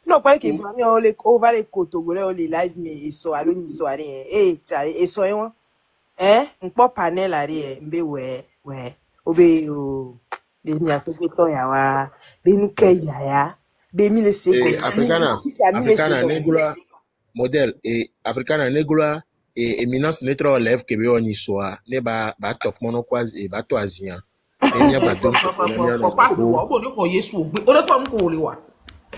Non, pas qu'il faut aller on va les Togolais, on les live, mais ils sont allés, ils sont allés. Eh, Charlie, ils sont hein? On peut panel arrière, mais ouais. Obé, be mi Togo to ya wa, be nu ke ya, be mi le se ko. Africana negula modèle et Africana negula et éminence netra lève que be oni soa ne ba top mono quasi et ba to azien. Et nya ba don ko papa wo bo ni ko Yesu ogbe o le to nko le wa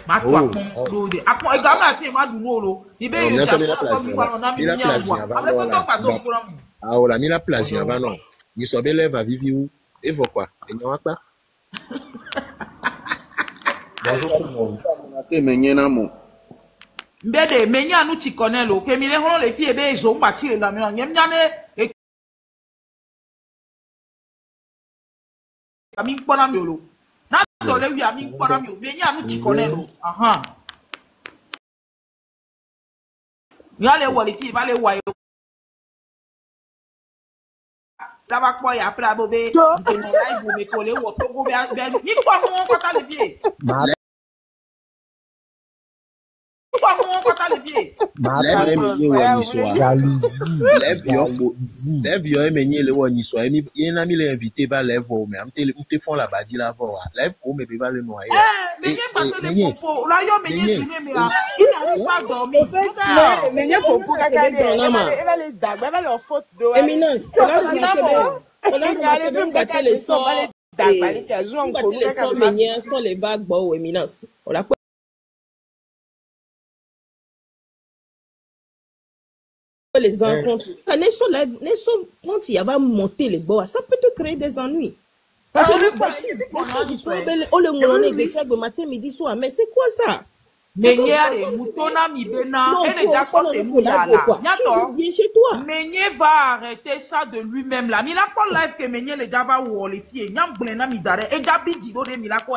ma to akon do de akon e ga ma se ma dun olo ibe yo cha ko mi wa na mi nya wa ale ko to pa to ko ram ah ola mi la place avant non ni so be lève à vivi où et vo quoi et nya wa pa Bonjour tout le monde. mbede menya nu ti konelo ke mi le hono le fi ebe zo ngba ti le na mi nyem nya ne ami nkpona mi olo na to le wi ami nkpona mi o menya nu ti konelo aha ya le wo le fi ba le wa yo la ba po ya pra bo be nke no lai bo me ko le wo to go be ni ko nu ko ta le fi Lève yo emenye le woni so emi na mi le invité ba lève mais am te font la badi la vo lève ko me be ba le noyer menye ba to le popo la yo menye june me la il pas dormi menye popo kaka de e va le dagba e va le faute do Éminence, on a battu les sons dagba ni ka zo on ko les sons menye sont les vagues bo Éminence. On a les rencontres. Quand il va monter les bois, ça peut te créer des ennuis. Parce que on le matin, midi, soir. Mais c'est quoi ça? Menye ale mutona mi bena et les d'accord c'est nous là. Bien chez toi. Menye va arrêter ça de lui-même là. Mi la pas live que Menye le jaba wo le fie. Nyam blena mi dare e jabi di do de mi la ko.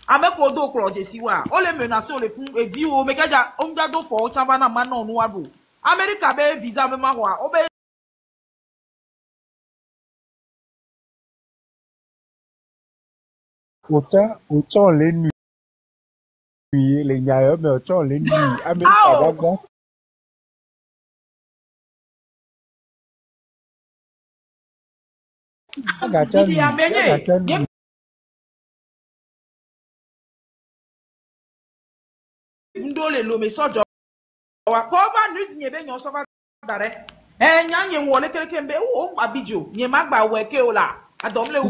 Ame ko do klo je si wa. O le menace o le fun e vi o me kaja on ja do fo chamba na ma no nu abo. America be visa me ma wa. O be autant les nuits, les gars, mais autant les nuits. Amérique, ndole lo me sojo wa ko ba nu nye be nyon so ba dare nya nye wo le keke mbe o abijo nye magba we ke o la adom le wu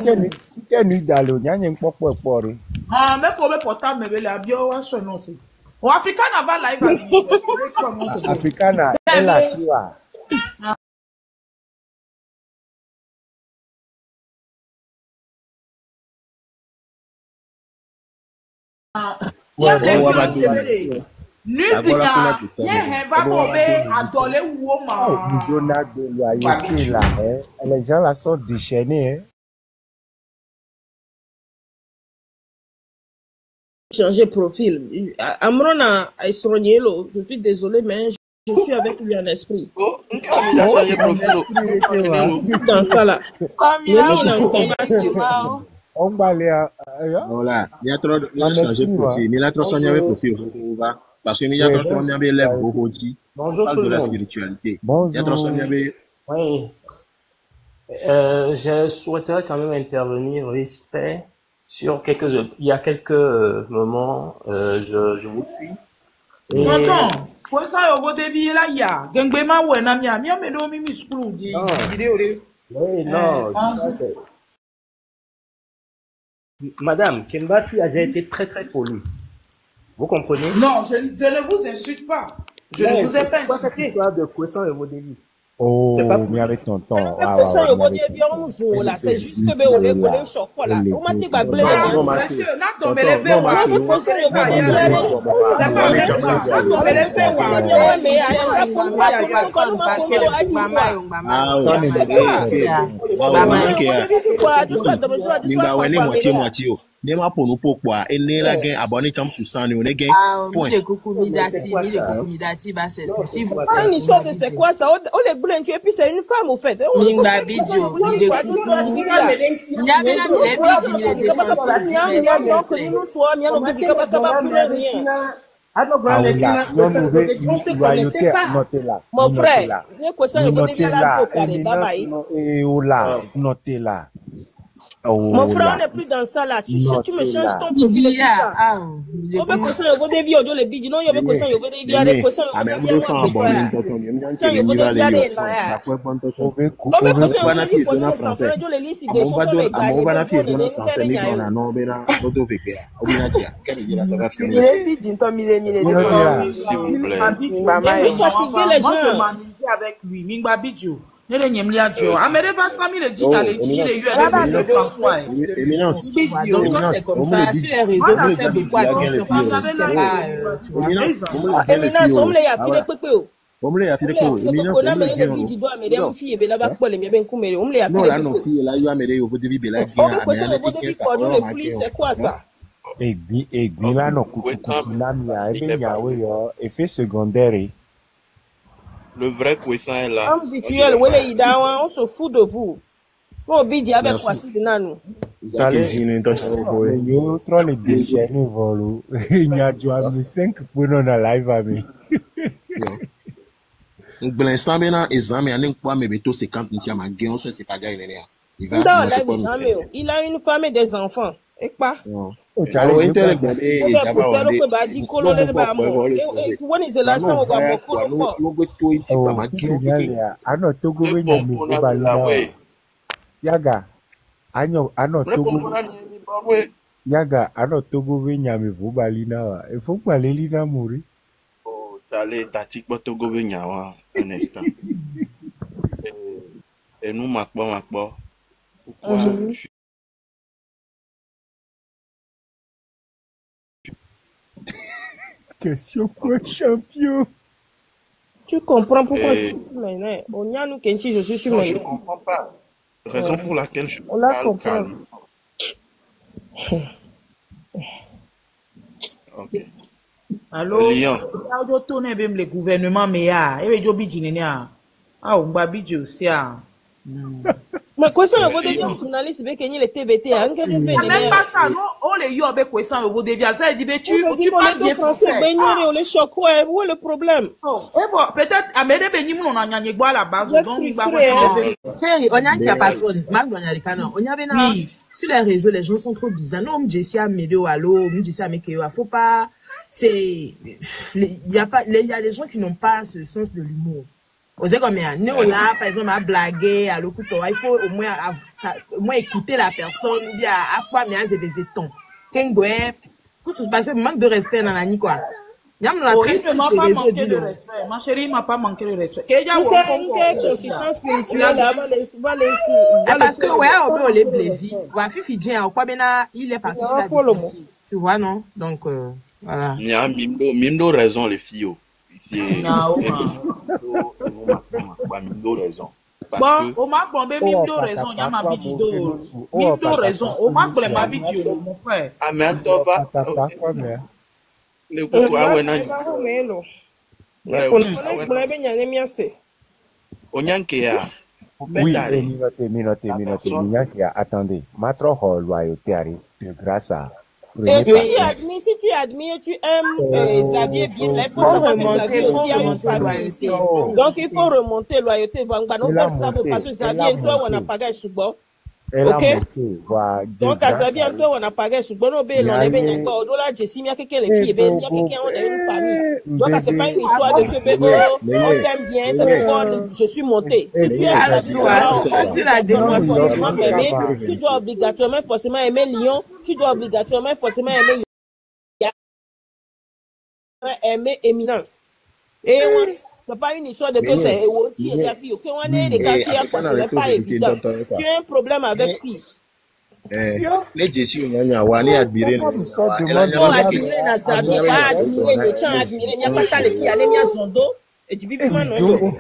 ke ni dalo nya nye popo pore ah me ko be portable me be le abio wa so no se o africana ba live africana ela siwa Nudinya ye he ba bo be adole wo ma Midona de loyauté là les gens là sont déchaînés Changer profil. Amrona, je suis désolé, mais je suis avec lui en esprit. Oh, nke a mi da changer profil o. Dans ça là. On va aller à. Voilà, il y a trop de changer profil. Il y a trop changer profil. Parce que il y a trop de lèvres au petit. Bonjour tout de le la monde. spiritualité. Bonjour. Il y a trop changer. Oui. Je souhaiterais quand même intervenir vite fait sur il y a quelques moments, je vous suis. Et- Tonton, pour ça, au début, là, il y a. Gengbe ouais, na mia, mia me do mimi school di vidéo de. Oui, non, ça c'est. Madame, Kembasi a déjà été très très poli. Vous comprenez? Non, je ne vous insulte pas. Je ne vous ai pas Pourquoi cette insulté. histoire de Kwessan et vos débits? Oh, C'est pas mais avec tonton. Ça, il y a bien un jour là. C'est juste que ben on est choc là. On m'a dit que Voilà, monsieur, là, tombe les verres, voilà. votre conseil, il y a des C'est pas vrai, là, tombe les verres, voilà. Ne ma pour nous pourquoi et ne la gain abonné comme sous sang ne gain point. Une histoire de c'est quoi ça? On les boulins tu et puis c'est une femme au fait. Mon frère, notez là. mon frère, on n'est plus dans ça là. Tu me changes ton profil et tout ça. On peut conseiller au début, on les bidis, non, il y a des conseils au début, il y a des conseils au début, il y a des conseils au Avec lui, Mingba Bidjo. Ne le nyemli adjo. Amere va sami le dit qu'elle dit le URL François. Éminence. Donc quand c'est comme ça, sur les réseaux, on fait beaucoup attention parce que c'est pas Éminence, on l'a filé pépé. On l'a filé pépé. Éminence, on a mis le bidji doit mais des filles et là pour les bien coumer. On l'a filé. Non là non fille là you amere au début bela On peut conseiller au début pour le flux, c'est quoi ça? Et là non kutu na mia ebe nyawe yo effet secondaire. Le vrai Kwessan est là. Homme virtuel, on se fout de vous. Bon, bidji avec quoi si nous. Yo trop les déchaîner volo. Il y a du ami 5 pour nous dans live ami. Donc pour l'instant maintenant examen anen quoi mais bientôt 50 minutes ma gain on c'est pas gagner là. Il a une femme et des enfants. Et quoi? Oh, tu as le Yaga, ano togo nyame vubalina wa. Il faut pas les lina mourir. Oh, t'allais tati kwa togo nyawa un instant. Et nous makba. Pourquoi? Question quoi, champion? Tu comprends pourquoi je suis maintenant? On y a nous Kenchi, je suis Non, maintenant. je comprends pas. Raison pour laquelle je On la parle comprend. calme. Ok. Allô? Lyon. Audio tourner même le gouvernement mais ya. Et jo bidji ne ya. Ah, on va bidji aussi ah. Mais quoi ça, on va devenir journaliste avec les TBT. Même pas ça, non? On les yo avec Kwessan au début. Ça dit ben tu parles bien français. On les choque, ouais, où est le problème? Peut-être Amere Beni mon on nyanye gwa la base donc il va Chérie, on a qui a patron, Marc Donaricano. On y avait sur les réseaux, les gens sont trop bizarres. Non, Jessie a Médéo, allô, Jessie a Mékéo, faut pas, il y a des gens qui n'ont pas ce sens de l'humour. Vous savez combien? Nous, là, par exemple, à blaguer, à l'occuper, il faut au moins écouter la personne, ou bien à quoi, mais c'est des étons. Qu'est-ce que se passe? Manque de respect dans la nuit, quoi. Il m'a pas manqué de respect. Ma chérie m'a pas manqué de respect. Parce que, ouais, on peut les blévis. Ouais, Fifi Dien, quoi, il est parti sur la défensive. Tu vois, non? Donc, voilà. Il y a Mimdo raison, les filles. Mimdo raison. Bon, au Mac Mimdo raison, il y a ma bidido. Mimdo raison, au Mac ma bidido, mon frère. Ah, mais attends, va. Le coup, ah ouais, non. Mais on Onyankea. Oui, minotez. Minyankia, attendez. Matro loyauté de grâce à. Et Prenez ça. si tu admires, tu aimes Xavier bien, il faut savoir que Xavier aussi a une famille ici. Donc il faut remonter loyauté. Parce que Xavier, toi, on a pagé sous bord. Ok? Donc, Xavier, toi, on a pagé sous bord. On a bien encore. Au-delà de Jessie, il y a quelqu'un les filles, il y a quelqu'un, on a une famille. Donc, c'est pas une histoire de que on t'aime bien, c'est pourquoi je suis monté. Si tu aimes Xavier, tu dois obligatoirement forcément aimer Lyon, tu dois obligatoirement forcément aimer Éminence. Et c'est pas une histoire de que c'est Ewoti et la fille. Ok, on est les quartiers, ce n'est pas évident. Tu as un problème avec qui? Les Jessie, on a admiré. On a admiré Nazadi, pas admiré les gens, admiré. Il n'y a pas tant de filles, il y a Zondo. Et tu vis non.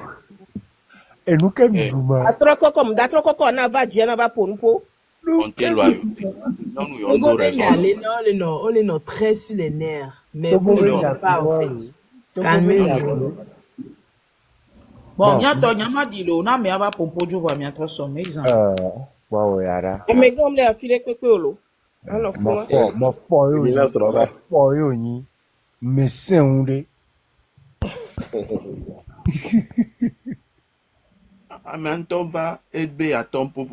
Et nous, comme nous, Atroko comme d'atroko on a va dire, on va pour nous. On t'est loyauté. Non, nous, on est très sur les nerfs. Mais vous ne l'avez pas, en fait. Calmez-vous. Bon, il y a ma dit là, on a mais on va pomper du voix, mais entre somme, ils ont. Wow, yara. Mais comme les affilés que lo. Alors, Mo fo yo ni. Me se unde. Amantoba ebe atom pour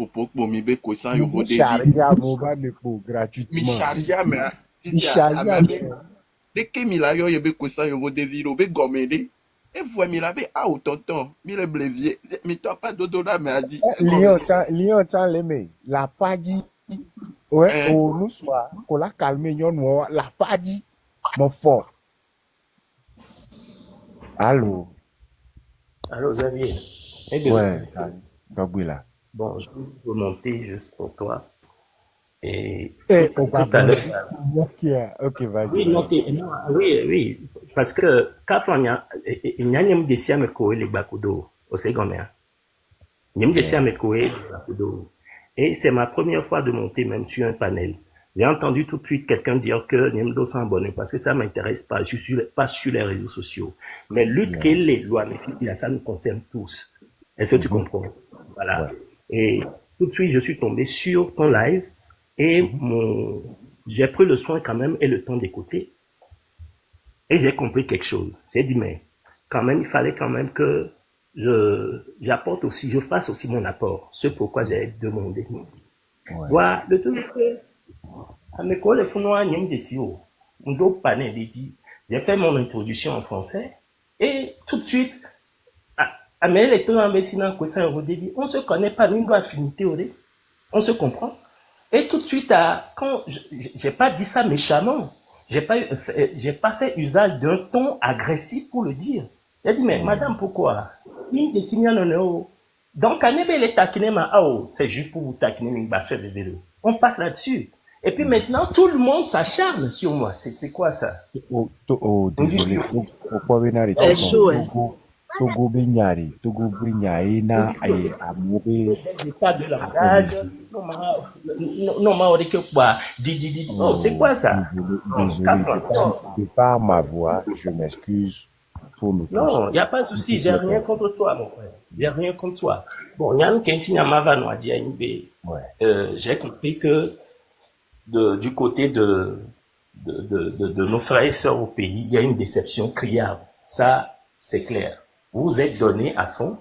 mi be ko san yo Vous chargez à mon bas de pour mi gratuitement. charge mais Il charge à de que mi la yo be ko san yo de viro be gomede e voit mi la be ah tonton mi le blevier mi to pas dodo là mais a dit Lion chan leme. La padi. Ouais, au nous soit, qu'on la calme yon la padi. Mon fort. Allô. Allô, Xavier. Ouais, donc oui là. Bon, je vais remonter juste pour toi. Et tout à l'heure. Ok, vas-y. Oui, parce que quand il y a un décès à me courir les bakudo, au second, il y a un décès à me courir les bakudo. Et c'est ma première fois de monter même sur un panel. J'ai entendu tout de suite quelqu'un dire que Niemdo s'en abonné parce que ça m'intéresse pas. Je suis pas sur les réseaux sociaux. Mais lutte que les lois, ça nous concerne tous. Est-ce que tu comprends? Voilà. Ouais. Et tout de suite, je suis tombé sur ton live et j'ai pris le soin quand même et le temps d'écouter. Et j'ai compris quelque chose. J'ai dit, mais quand même, il fallait quand même que j'apporte aussi, je fasse aussi mon apport. C'est pourquoi j'ai demandé. Ouais. Voilà, le truc est que, à mes collègues, j'ai fait mon introduction en français et tout de suite, on se connaît pas, nous avons affinité, on se comprend. Et tout de suite, quand j'ai pas dit ça méchamment, j'ai pas fait usage d'un ton agressif pour le dire. J'ai dit, mais madame, pourquoi? Donc, c'est juste pour vous taquiner, on passe là-dessus. Et puis maintenant, tout le monde s'acharne sur moi. C'est quoi ça? Désolé. C'est chaud, hein. Togo Bignari na amouré. Pas de langage. Non, c'est quoi ça? Désolé. De par ma voix, je m'excuse pour nous tous. Non, il n'y a pas de souci. J'ai rien contre toi, mon frère. J'ai rien contre toi. Bon, j'ai compris que du côté de nos frères et sœurs au pays, il y a une déception criarde. Ça, c'est clair. Vous vous êtes donné à fond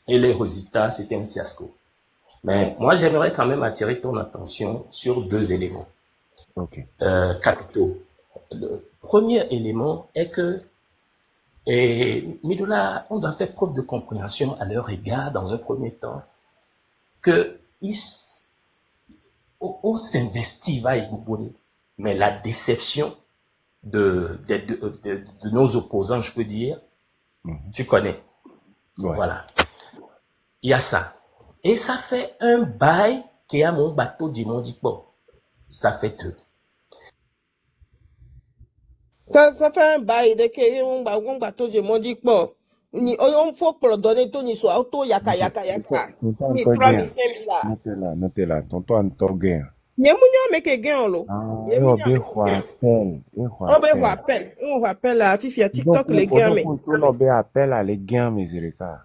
et les résultats, c'était un fiasco. Mais moi, j'aimerais quand même attirer ton attention sur deux éléments capitaux. Le premier élément est que Midola, on doit faire preuve de compréhension à leur égard dans un premier temps que on s'investit, va y bouboner. Mais la déception de nos opposants, je peux dire, tu connais. Ouais. Voilà. Il y a ça. Et ça fait un bail qui est à mon bateau du Mondipo. Ça fait deux. Ça fait un bail de que mon bateau du Mondipo. On faut pardonner tout, ni soit auto yaka. Mais 3 000, 5 000 là. Notez là. Tonton Antoguin. Nyemunyo meke gen lo. Et on be appel. On rappelle à Fifi à TikTok les gars mais. On be appel à les gars miséricorde.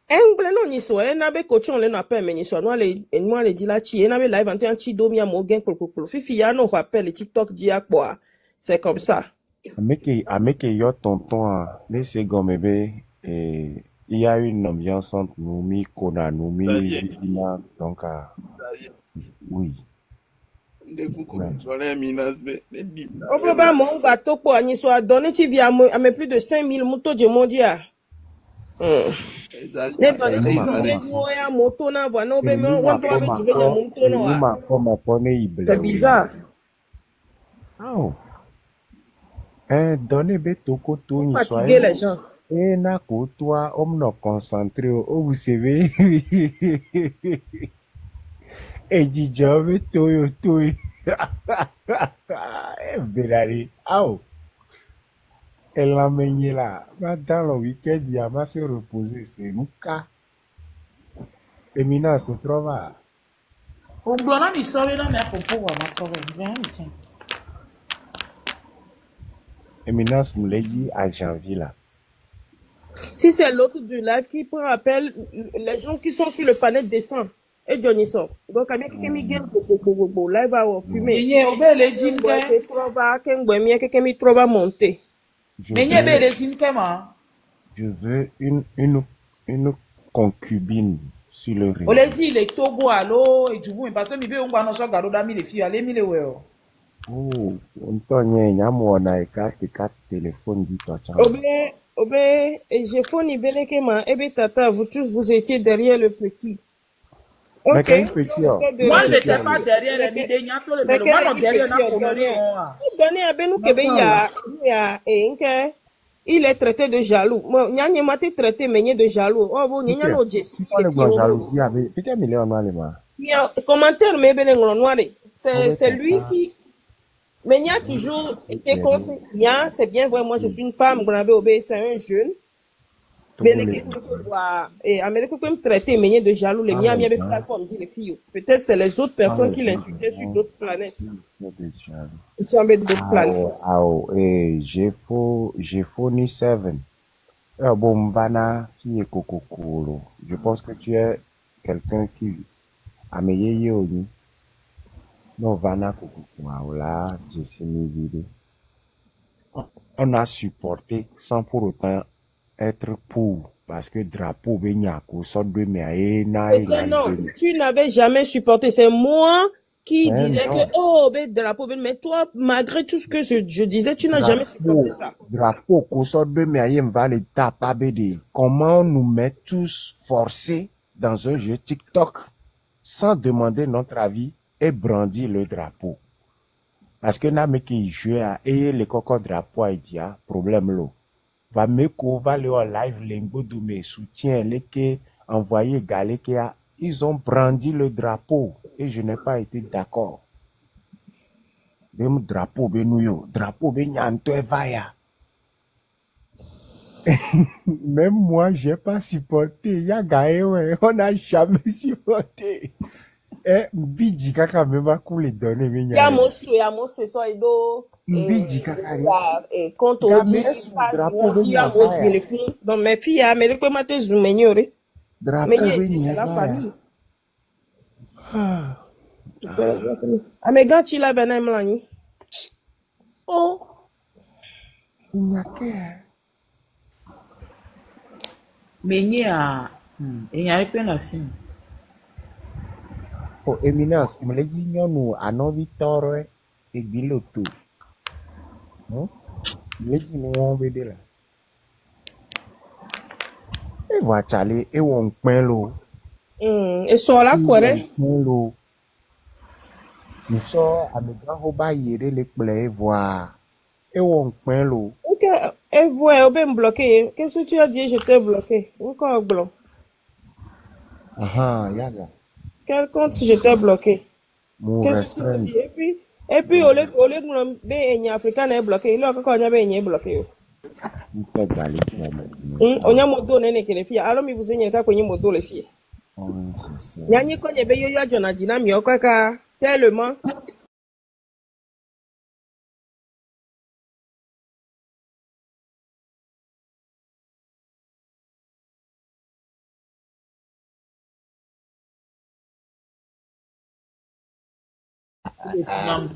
Engle no ni so na be coachon le no appel mais ni so no le dit la chi na be live en chi do mi amo gen kolo. Fifi ya no rappelle TikTok dit à quoi. C'est comme ça. Ameke yo tonton laissez gomme be il y a une ambiance entre Noumi, Kona, Noumi, Vivina, donc oui. Au problème, mon gâteau pour Agnès soit donné, tu viens à me plus de 5000 motos de mondial. Les données, moto na voix, non, mais on doit mettre des motos noires. C'est bizarre. Oh. Donnez be toko to ni Fatiguer les gens. Et na toi, homme non concentré, vous savez. Et dit job toyo. Belari. Oh. Elle l'a mené là. Dans le week-end, il y a se reposer, c'est nous cas. Et Mina se trouve à. On doit me sauver dans mes propos à ma trouver. Et Mina se me l'a dit à janvier là. Si c'est l'autre du live qui prend appel, les gens qui sont sur le panel descendent. Et Johnny sort. Donc, avec quelqu'un qui gagne beaucoup, live va fumer. Il y a obé les jeans monter. Je veux une concubine sur le réseau. On l'a dit, les Togo, allo, et du coup, parce que mi be on so garo da mi les filles, allez mi les ouais. Oh, on tonne nyamo na carte téléphone dit toi. Obé, j'ai foni belekema, ebe tata, vous tous vous étiez derrière le petit. Mais quel petit moi j'étais pas derrière les midéniens, tout le monde moi derrière na donné à Benou Kebe il est traité de jaloux. Moi nyanye mate traité meñé de jaloux. Oh bon nyanya no Jesse. Jalousie avec fait un million normalement. Commentaire mais ben noir. C'est lui qui mais Nia toujours été contre Nia, c'est bien vrai, moi je suis une femme, c'est un jeune. Mais les Américains peut me traiter mais de jaloux, les Nia bien plateforme dit les filles. Peut-être c'est les autres personnes qui l'insultaient sur d'autres planètes. J'ai fourni 7. Bon, Vana, fille Kokokolo. Je pense que tu es quelqu'un qui a meilleur yo. Non, Vana Kokokolo, là, j'ai fini vidéo. On a supporté sans pour autant être pour. Parce que drapeau, non, tu n'avais jamais supporté. C'est moi qui disais que, oh, drapeau, mais toi, malgré tout ce que je disais, tu n'as jamais supporté ça. Drapeau, comment on nous met tous forcés dans un jeu TikTok sans demander notre avis et brandir le drapeau. Parce que n'a qui joue à et les cocos drapeau a dit, problème là. Va me va le en live lingo de mes soutiens les qui envoyé galé qui a ils ont brandi le drapeau et je n'ai pas été d'accord. Même drapeau benouyo drapeau benyanto vaya. Même moi j'ai pas supporté ya gaé ouais on n'a jamais supporté. Bidji kaka même coup les donner mais ya mosu so ido Bidji kaka et quand on dit ya mosu les filles donc mes filles américaines maté zumenyore drapeau c'est la famille amega chila bena mlani oh nyake menya et y a pas la sim. Oh, Éminence, il me l'a dit, nous, à non Victor, et Biloto. Non? Il l'a dit, nous, on va là. Et voilà, Charlie, et on peint l'eau. Et sur la quoi, nous sommes à mes grands robas, les plaies, voir. Et on peint l'eau. Ok, et voilà, on va me bloquer. Qu'est-ce que tu as dit, je t'ai bloqué? Encore bloqué. Ah, yaga. Quel compte j'étais bloqué? Qu'est-ce que tu as dit? Et puis, au lieu de me africain est bloqué, il a encore un bloqué. On a moto nene que les filles. Alors, mais vous avez un moto les filles. Nyanyi konye be yo ya jona jina mi okaka tellement Il est finalement.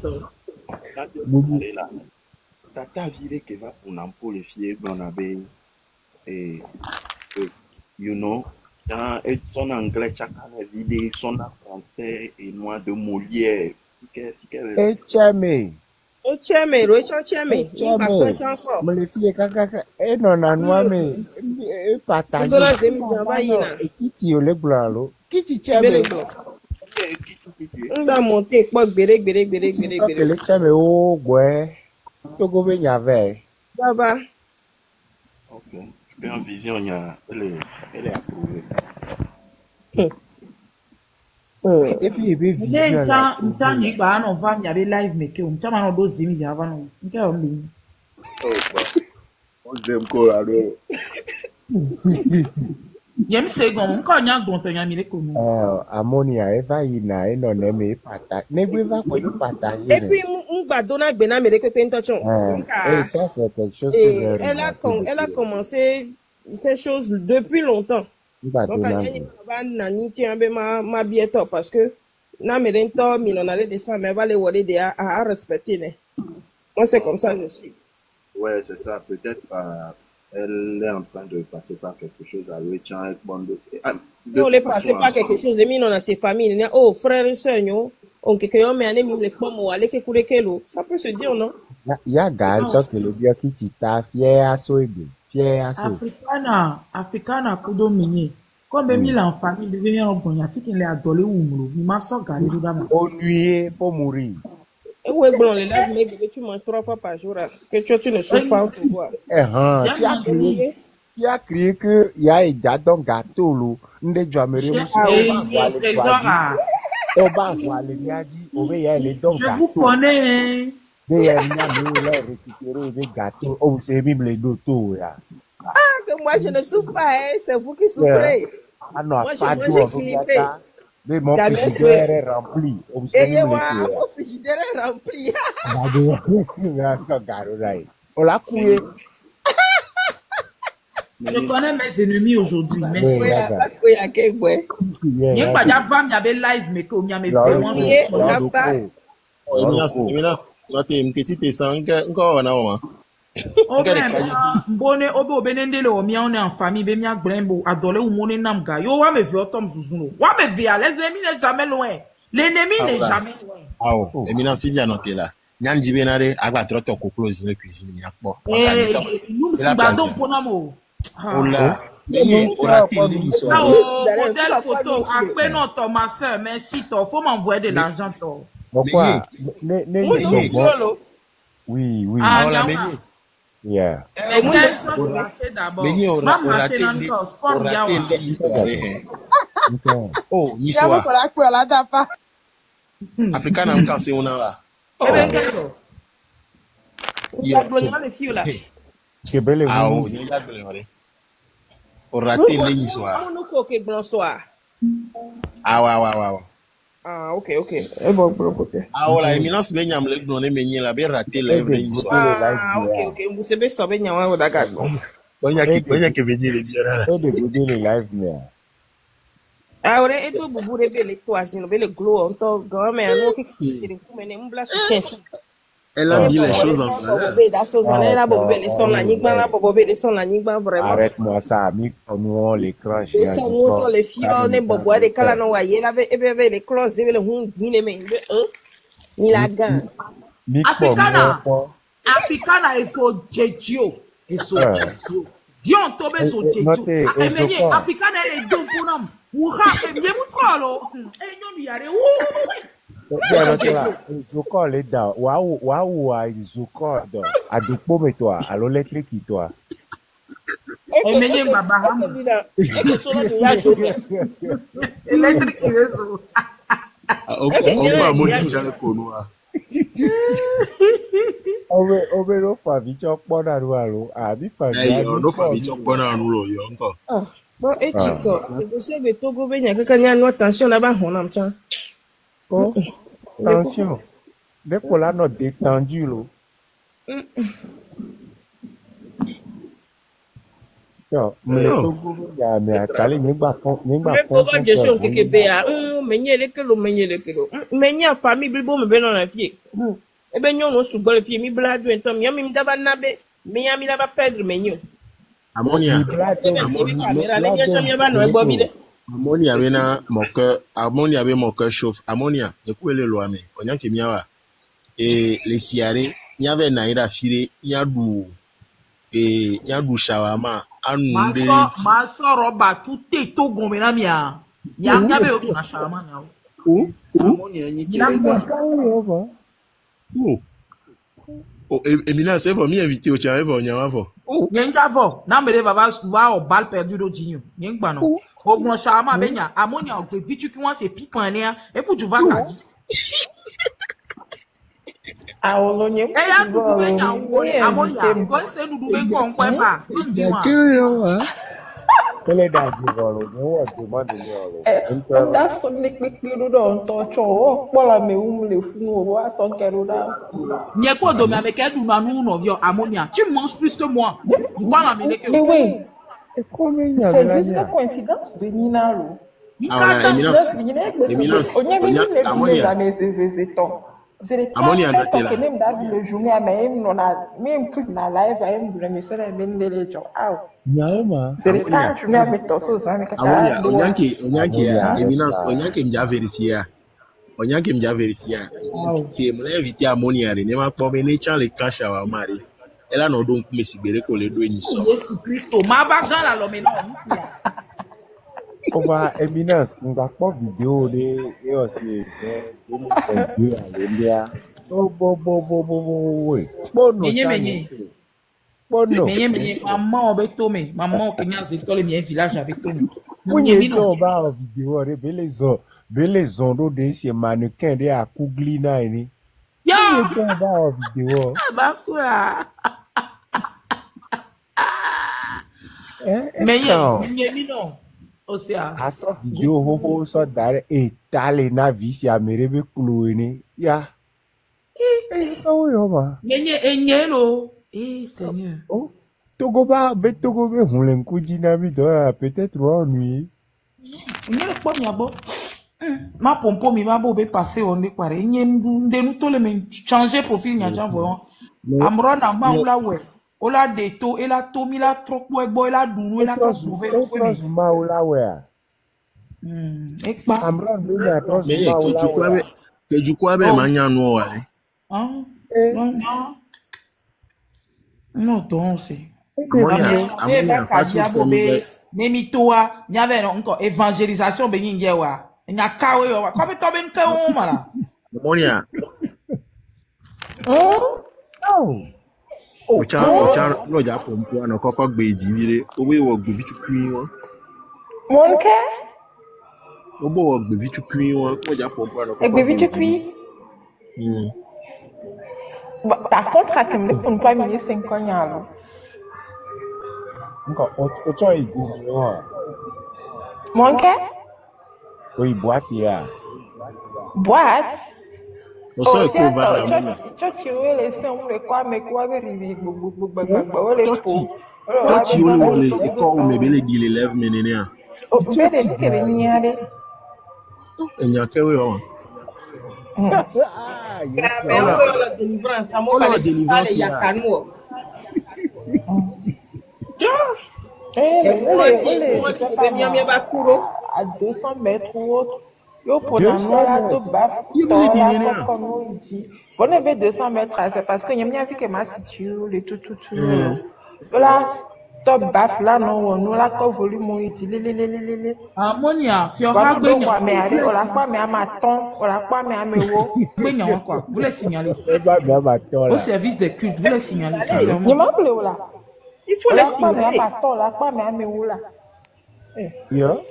Quand tu es parlé là, tata viré qui va pour pour les filles, on avait, et, you know, et son anglais, chacun a vidé, son français et noir de Molière. Echame. Ocheme, Rocheme. Echame. Me le fie kaka e nona noa me e partage. Ndola zemi jamba yina. E kiti ole blanc. Kiti chame. Nda monter kwa gbere. Le chame o gwe. Togo be nyave. Baba. Ok. Je en vision, elle est approuvée. Et puis vision là. Nta ni ba no va mi abe live make o. Nta ma no do zimi ya va no. Nka o mi. Oh, bah. On aime quoi alors? Yem se gon nka nya gon to nya mi le ko no. Ammonia eva ina e no ne me partage. Ne gbe va ko yo partage. Et puis ngba dona gbe na mere pepe ntochon. Et ça c'est quelque chose que elle a commencé ces choses depuis longtemps. Donc nani ti ambe ma bieto parce que na mere nto mi non aller descendre mais va les wole de à respecter ne. Moi c'est comme ça je suis. Ouais, c'est ça. Peut-être elle est en train de passer par quelque chose avec Chan. Non, elle est passée par quelque chose. Et non, dans ses familles. Oh, frère et sœur, on quelqu'un mais année même les pommes ou aller que l'eau. Ça peut se dire, non? Il y a gars qui le dit qui tita fier à soider. Fier à soider. Africana kudo mini. Comme même en famille devient un bon yati qui les a donné ou mou. Il m'a sorti de là. Au nuit, faut mourir. Et où est blanc les lèvres, mais tu manges 3 fois par jour. Que tu ne souffres pas pour voir. Tu as crié que il y a un donc gâteau là. Nde jamere on va voir les niadi. On va y aller donc gâteau. Je vous connais. Des récupérer des gâteaux. Oh, c'est même les dotos là. Ah, que moi je ne souffre pas, hein. C'est vous qui souffrez. Ah non, moi je mange équilibré. Mais mon frigidaire est rempli. Et moi, mon frigidaire est rempli. On l'a couillé. Je connais mes ennemis aujourd'hui. Merci. Il y a Il y a pas d'avant, il y avait live, mais comme il y a mes vraiment. On n'a pas. Bonne obo benende le omia on est en famille be mia glembo adole ou mone nam ga yo wa me ve otom zuzuno wa me ve les ennemis n'est jamais loin l'ennemi n'est jamais loin oh éminence suivi anoté là nyandi benare agba troto ko close le cuisine ya po nous si badon ponamo ola modèle photo après notre ma soeur merci toi faut m'envoyer de l'argent toi pourquoi oui yeah. Oh, Africana on casse on là. Ah oh, il y a de on raté les soir. Ah ouais. Ah, ok. Et bon, pour le côté. Ah, voilà, éminence, mais nyam le donné, mais nyam la bien raté les vrais histoires. Ah, ok. Vous savez, ça va nyam ou d'accord. Bon, il y a qui venir les bien là. Et de goûter les live, mais. Ah, ouais, et toi, vous rêvez les toisines, le glow, on t'a grand, mais un autre qui te recommande, on blâche le tien. Elle a mis les choses en valeur. Arrête-moi ça, ami, nous l'écran. Les sons, les filles, on est bobo, les calano, il avait les closes, il avait le hum, ni la gagne. Africana, il faut Jetio. Et so Jetio. Zion tobe so Jetio. Africana, elle est deux pour nous. Ouha, et bien, vous trollez. Et nous, y a des Zoko le da wa Zoko do adipo me toi alo lettre qui toi e menye baba ham e que solo ni ya jobe electric rezo on va modifier jamais pour nous obe no favi cho pona ru alo abi favi no favi cho pona ru lo yo nko bon et chico vous savez Togo benya kaka nya no attention là ba honam chan. Oh, attention. Dès qu'on a notre détendu, là. Yo, me le Yo, Togo ya me achale nyingba Mais fon pourquoi son je suis cœur au Kekebea? Menye le kelo, menye le kelo. Menye famille blibo me ben dans la fille. Ebe nyon no sugo le fille mi bladu entom. Yami mi daba nabe. Mi yami daba perdre menyo. Ammonia, mi blado Ebe si mi kamera le blado nyancha mi yaba no ebo bide. Ammonia vena Ammonia avait mon cœur chauffe. Ammonia, écoute le loi mais, on y a qui miawa. Et les siarés, il y avait naïra fire, il y a du shawama, anunde. Ma so roba tout to gombe na mia. Nyam nyabe yo na shama na. Où? Ammonia ni Nyina kele. mo. Où? Oh, Emina, c'est pour m'inviter au tien, on y a avant. Nyenga vo, na mbele baba wa o bal perdu do jinyo. Nyengba no. Ogun shama benya, amonia o te bitu ki wan se pipané e pour tu va kaji. Awolonye E ya dudu benya wo amonia, ko se dudu ben ko nko e ba. Ngi wa. Quelle est la différence? On demande le onda sonne kpekpe do nto cho o kpola me le funu o wa son kero da. Nye ko do me ameke du na nu no vio amonia. Tu manges plus que moi. Voilà me leke. Oui, Et combien il y a c'est de juste la une coïncidence de Nina lo. Ahora, Eminence, Onye bi Onya- le Ammonia. za me ze ton. C'est Ammonia quand notez là. que nem da le journée mais no na même put na live am du me sera ben le jo. Aw. Nyama. C'est Ammonia. quand journée avec to so za me ka Ammonia, do. Onyanke, Ammonia, Eminence, ça. Onyanke m'ja vérifié. Onyanke m'ja vérifié. Si mon invité Ammonia, ne m'a pas mené chant les caches à Mari. Elle a non donc me sibéré qu'on les doit ni so. Yesu Christo, ma ba gan la lo me no. On va éminence, on va pas vidéo de et aussi 2022 à l'India. Oh oui. Bon no Menye. Bon no. Menye, maman obeto me, maman Kenya zitole mi village avec toi. Munye no ba o vidéo re belezon do de ese mannequin de akugli na ni. Ya, Munye no ba o vidéo. ba kula. Então, Menye mi no. Osea. a só vidéo ho só dar e tale na visi a merebe kulu ni. Ya. Oh yo ma. Menye enye lo. Eh Seigneur. Oh. Togo be hulen kuji na mi do peut-être ennui. Nye po mi abo. Ma pompo mi ma bo be passer on de kware. Nye nde nu to le men changer profil nya jan voyon. Amro na ma ula we. Ola de to, ela to mi la trop bo ela dunu ela ka sauver le femi. Trans maula we. Ekpa. Amran bi na trans Mais maula. que du quoi ben manya no wale. Hein? Non. Non, donc c'est. Ammonia, passe au premier. Nemitoa, nyave no nko evangelisation be nyinge wa. Nya kawe yo wa. Ko be to be nka wo mala. Ammonia, Oh. ocha no ja pompo na koko gbe ejibire. Obo wo gbe vitu kwin won. Mon ke? Obo wo gbe vitu kwin won, ko ja pompo na koko. Egbe bi tu kui. Par contre, à comme pour ne pas miner 5 ans là. Nko ocho igu yo. Mon ke? Oi boîte ya. Boîte. O so ko va tiens, Ammonia. tu veux laisser on le quoi mais quoi rivi gbogbo le Toti. Toti wo le ko o mebele di le 11 menene a. o be de ni ke be ni ade. Enya kewe o. Ah, yes. La délivrance, amo Ola ba délivrance le ya. yakanu. À 200 mètres ou autre. Yo pour 200 la noix là to baf. Il veut le dire, là. Comme on dit. On avait 200 mètres, c'est parce que y'a vu que ma situe le tout. Là, top baf là non, nous là comme volume on dit lé. Ammonia, fiora Voilà donc gbenya. quoi mais allez, on l'a pas mais à ma ton, on l'a pas mais à mes wo. Gbenya wa quoi. Vous les signaler. E ba bien ma to Au la. service des cultes, vous les signaler Ni sincèrement. m'a appelé là. Il faut On les l'a pas mais à signaler. ma ton, on l'a pas mais à mes wo là. Yo.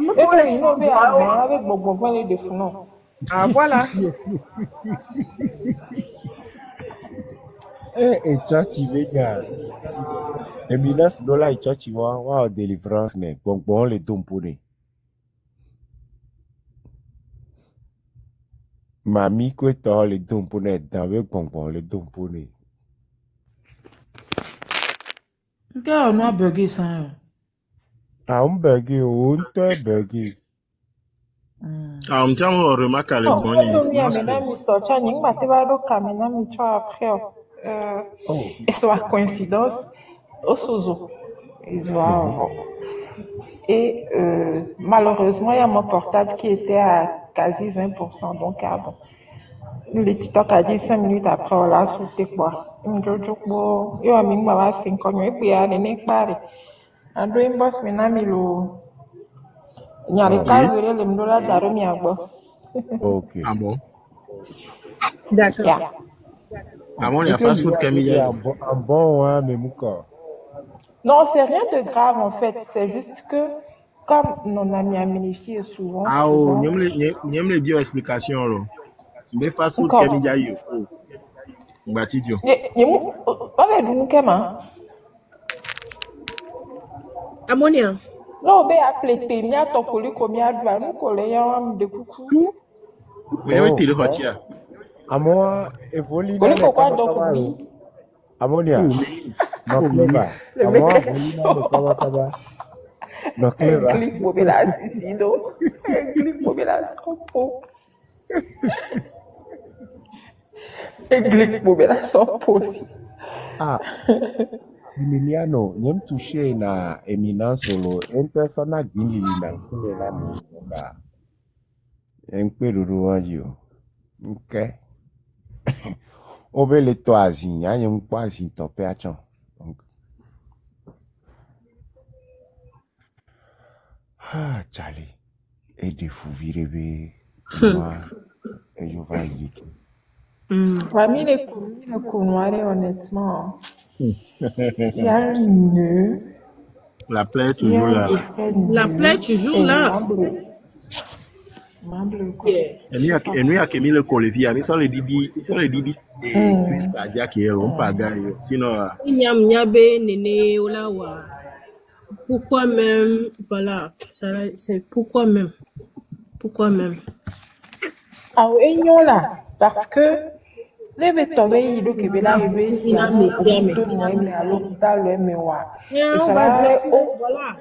Et puis il nous veut avec bon les défauts non. Ah voilà. E chachi benya. Eminence dola e chachi wa délivrance ne. Bon le dompone. Mami ko to le dompone dans we bon le dompone. Quand on a bugué ça. Ah, on buggy, on te buggy. Ah, on tient mon remarque à Non, l'ébonne. non, mais maintenant, mi sorti, ni ma te va do kamena mi choa après. Oh, Et soit coïncidence, au sozo. Et malheureusement, il y a mon portable qui était à quasi 20%. Donc, bon. Le TikTok a dit 5 minutes après, on l'a sauté quoi. Yo, a mis ma 5 ans, et puis à l'année pare. Ando inbox mi na mi lo. Nyari oh, ka wele le mdola daro mi agbo. ok. Ah bon? D'accord. Yeah. Ah bon, il y Et a que fast food Camilla. un bon, hein, mais mouka. Non, c'est rien de grave en fait. C'est juste que, comme mon ami Aminéfi est souvent, Ah, oh, n'y aime les bio explications, là. Mais fast food Encore. Camilla, yo. Batidio. On va nous comment? Ammonia. Non, ben appelé Ténia, ton collègue comme il y a deux, nous collègues de coucou. Mais il y a télé Fatia. À moi, Evolina, Collègue le pourquoi kaba donc kaba, oui? Ammonia, no cleva. Le À mec moi, est Evolina, le kaba kaba. No un cleva. clic mauvais là, c'est non. Un clic mauvais là, c'est trop. Un clic mauvais là, c'est possible. Ah, Emiliano, n'aime toucher na éminence solo, une personne a gagné na kule la mouka. Un peu de rouandio. Ok. Obe le toazin, ya y'en poazin topé à chan. Donc, ah, Charlie. Et des fous virés, moi, et je vais y aller. Parmi les counoirs, honnêtement, il y a un nœud. La plaie est Il y a toujours un là. décès La plaie toujours là. Et nous, il y a Kémy le Colévi, ils sont les Bibi, crise cardiaque, on pas gagner. Sinon, Nyabe, Néné, Olawa. Pourquoi même, voilà, c'est pourquoi même. Pourquoi même. Ah oui, là, parce que les bétonniers, ils doivent là, ils doivent ici, à l'hôpital, le mémoire. Et ça va, voilà.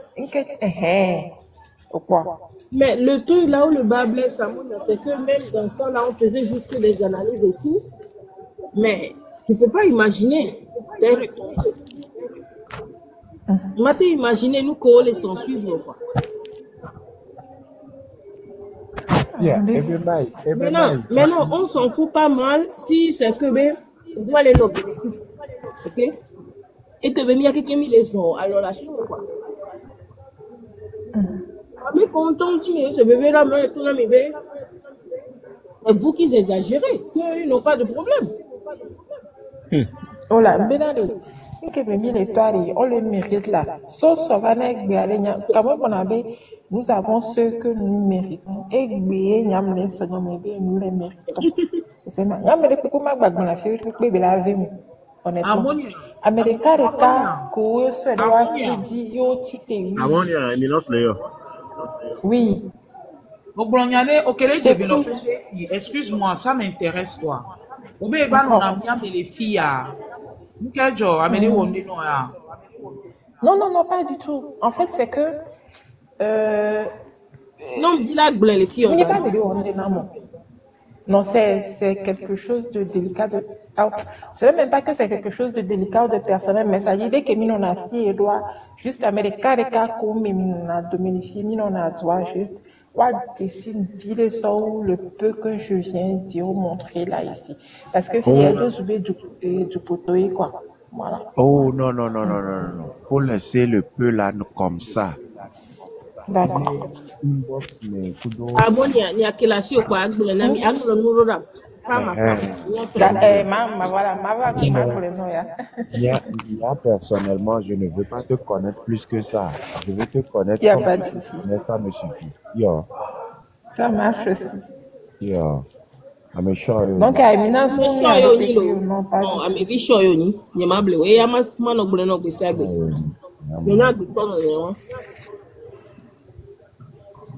Pourquoi? Mais le truc là où le bas blesse, c'est que même dans ça, là, on faisait juste des analyses et tout. Mais tu peux pas imaginer. Maintenant, imaginez nous qu'on les s'en suivre, quoi. Yeah, maintenant, on s'en fout pas mal si c'est que, ben, on doit aller nos bénéfices. Ok? Et que, ben, il y a quelqu'un qui les ont, alors la chose, quoi. Mais quand on dit, ce bébé-là, mais tout le monde, c'est vous qui exagérez, qu'ils n'ont pas de problème. Oh là, Benari, on les mérite là. Sauf nous avons ce que nous méritons. Et nous les méritons. C'est ma. Honnêtement. Américain, oui. Excuse-moi, ça m'intéresse, toi. Les filles, non, pas du tout. En fait, c'est que. Non, dis la blague, les filles. Non, c'est quelque chose de délicat. Ce n'est même pas que c'est quelque chose de délicat ou de personnel, mais ça dit dès que nous avons et doit juste Américain, comme nous avons juste. Dire ça ou le peu que je viens de vous montrer là ici. Parce que si elle doit jouer du poteau, quoi. Voilà. Oh, non. Faut laisser le peu là comme ça. D'accord. Ah bon, il y a quelle chose quoi? Il y a personnellement, je ne veux pas te connaître plus que ça. Je veux te connaître. Il n'y a pas de souci. Mais ça me suffit. Yo. Ça marche aussi. Yo. I'm sure. Donc, Amina, c'est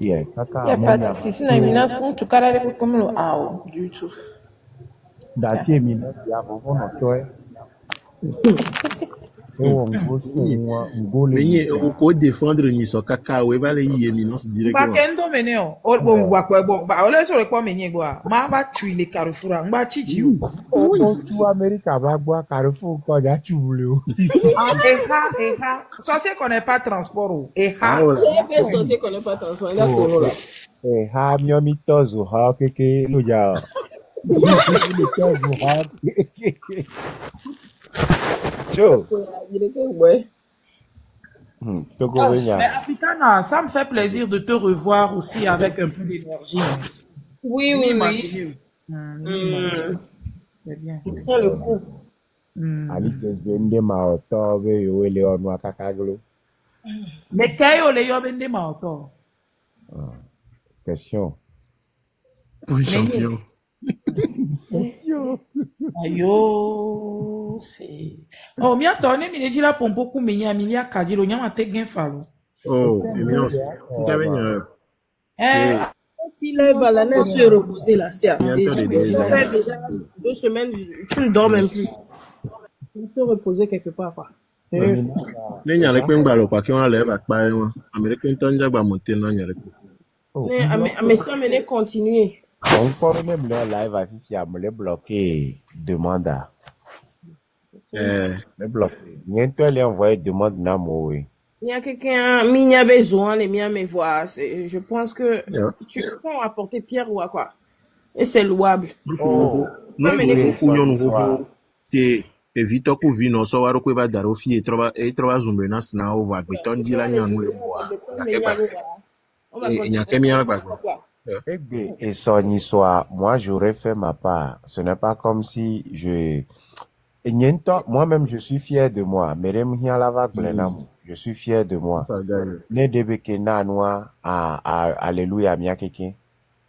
yeah, il n'y a pas de souci. Si Amina, c'est tout cas, comme le AO, du tout. D'acier Amina, il y a beaucoup de Mais on défendre ni so kaka we va les y éminence directement. Bakendo meneo. Bon wa quoi bon ba ole so le kwa menye gwa. Ma ba tui le Carrefour ngba chichi o. Tu Amérique va boire Carrefour quand il y a tu voulais. Eha. Censé qu'on n'ait pas transport o. Eha. Bien censé qu'on n'ait pas transport. Là pour là. Ha miomi tozo ha keke lo ya. Cho. Mais Africana, ça me fait plaisir de te revoir aussi avec un peu d'énergie. Oui. C'est bien. C'est le coup. Ali kesbende ma otobe yo ele onu akakaglo. Mais kayo le yo bende ma auto. Question. Oui, champion. Ayo, c'est. Oh, mi attendez, mi dit là pour beaucoup menya, mi li akadi lo nyama te gen falo. Oh, éminence. Tu t'avais Si lève à la neige, se reposer là, c'est déjà 2 semaines, tu ne dors même plus. Tu peux reposer quelque part, quoi. les nyale kwe ngbalo kwa ki on lève à pa won. Américain ton jagba monter na nyale. Mais ça m'a continuer. On peut même le live à Fifi à me le bloquer. Demande à. Me bloquer. Bientôt, elle envoie demande na moi. Il y a quelqu'un, il a besoin, les miens me voient. Je pense que tu peux apporter Pierre ou à quoi. Et c'est louable. Oh, c'est evito ku vino so waro kwe ba daro fi etrova zumbe na sna over beton di la nyanu e boa. Il y a combien là Et Sony soit, moi j'aurais fait ma part. Ce n'est pas comme si moi-même je suis fier de moi. Je suis fier de moi. Ne debeke na noa alléluia mia keke.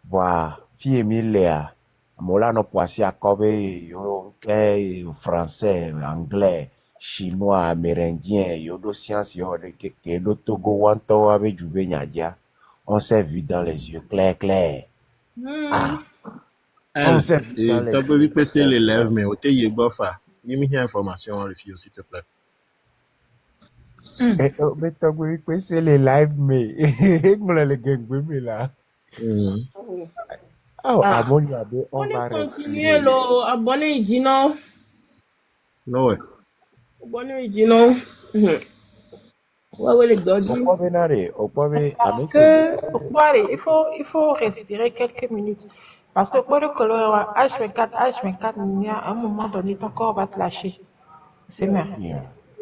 Voir fille Emilia. Mola no poisi à kobe yo français, anglais, chinois, amérindien, yo do science yo ke do Togo wanto avec jube nyadia. On s'est vu dans les yeux clair. On s'est vu dans les yeux. Tu peux passer les lèvres, mais au téye bofa. Dis-moi une information en refuse, s'il te plaît. Mais tu peux passer les lives, mais le gang là. On va continuer abonné dit non. Non ouais. Abonné dit non. Ouais, les dodgy. Il faut respirer quelques minutes. Parce que pour le color H24, à un moment donné, ton corps va te lâcher. C'est bien.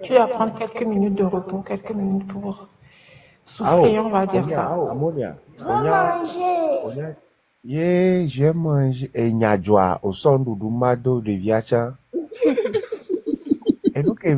Tu vas prendre quelques minutes de repos, quelques minutes pour souffler, on va dire ça. J'ai mangé et nyadjoa au son du mado de viacha. Et nous que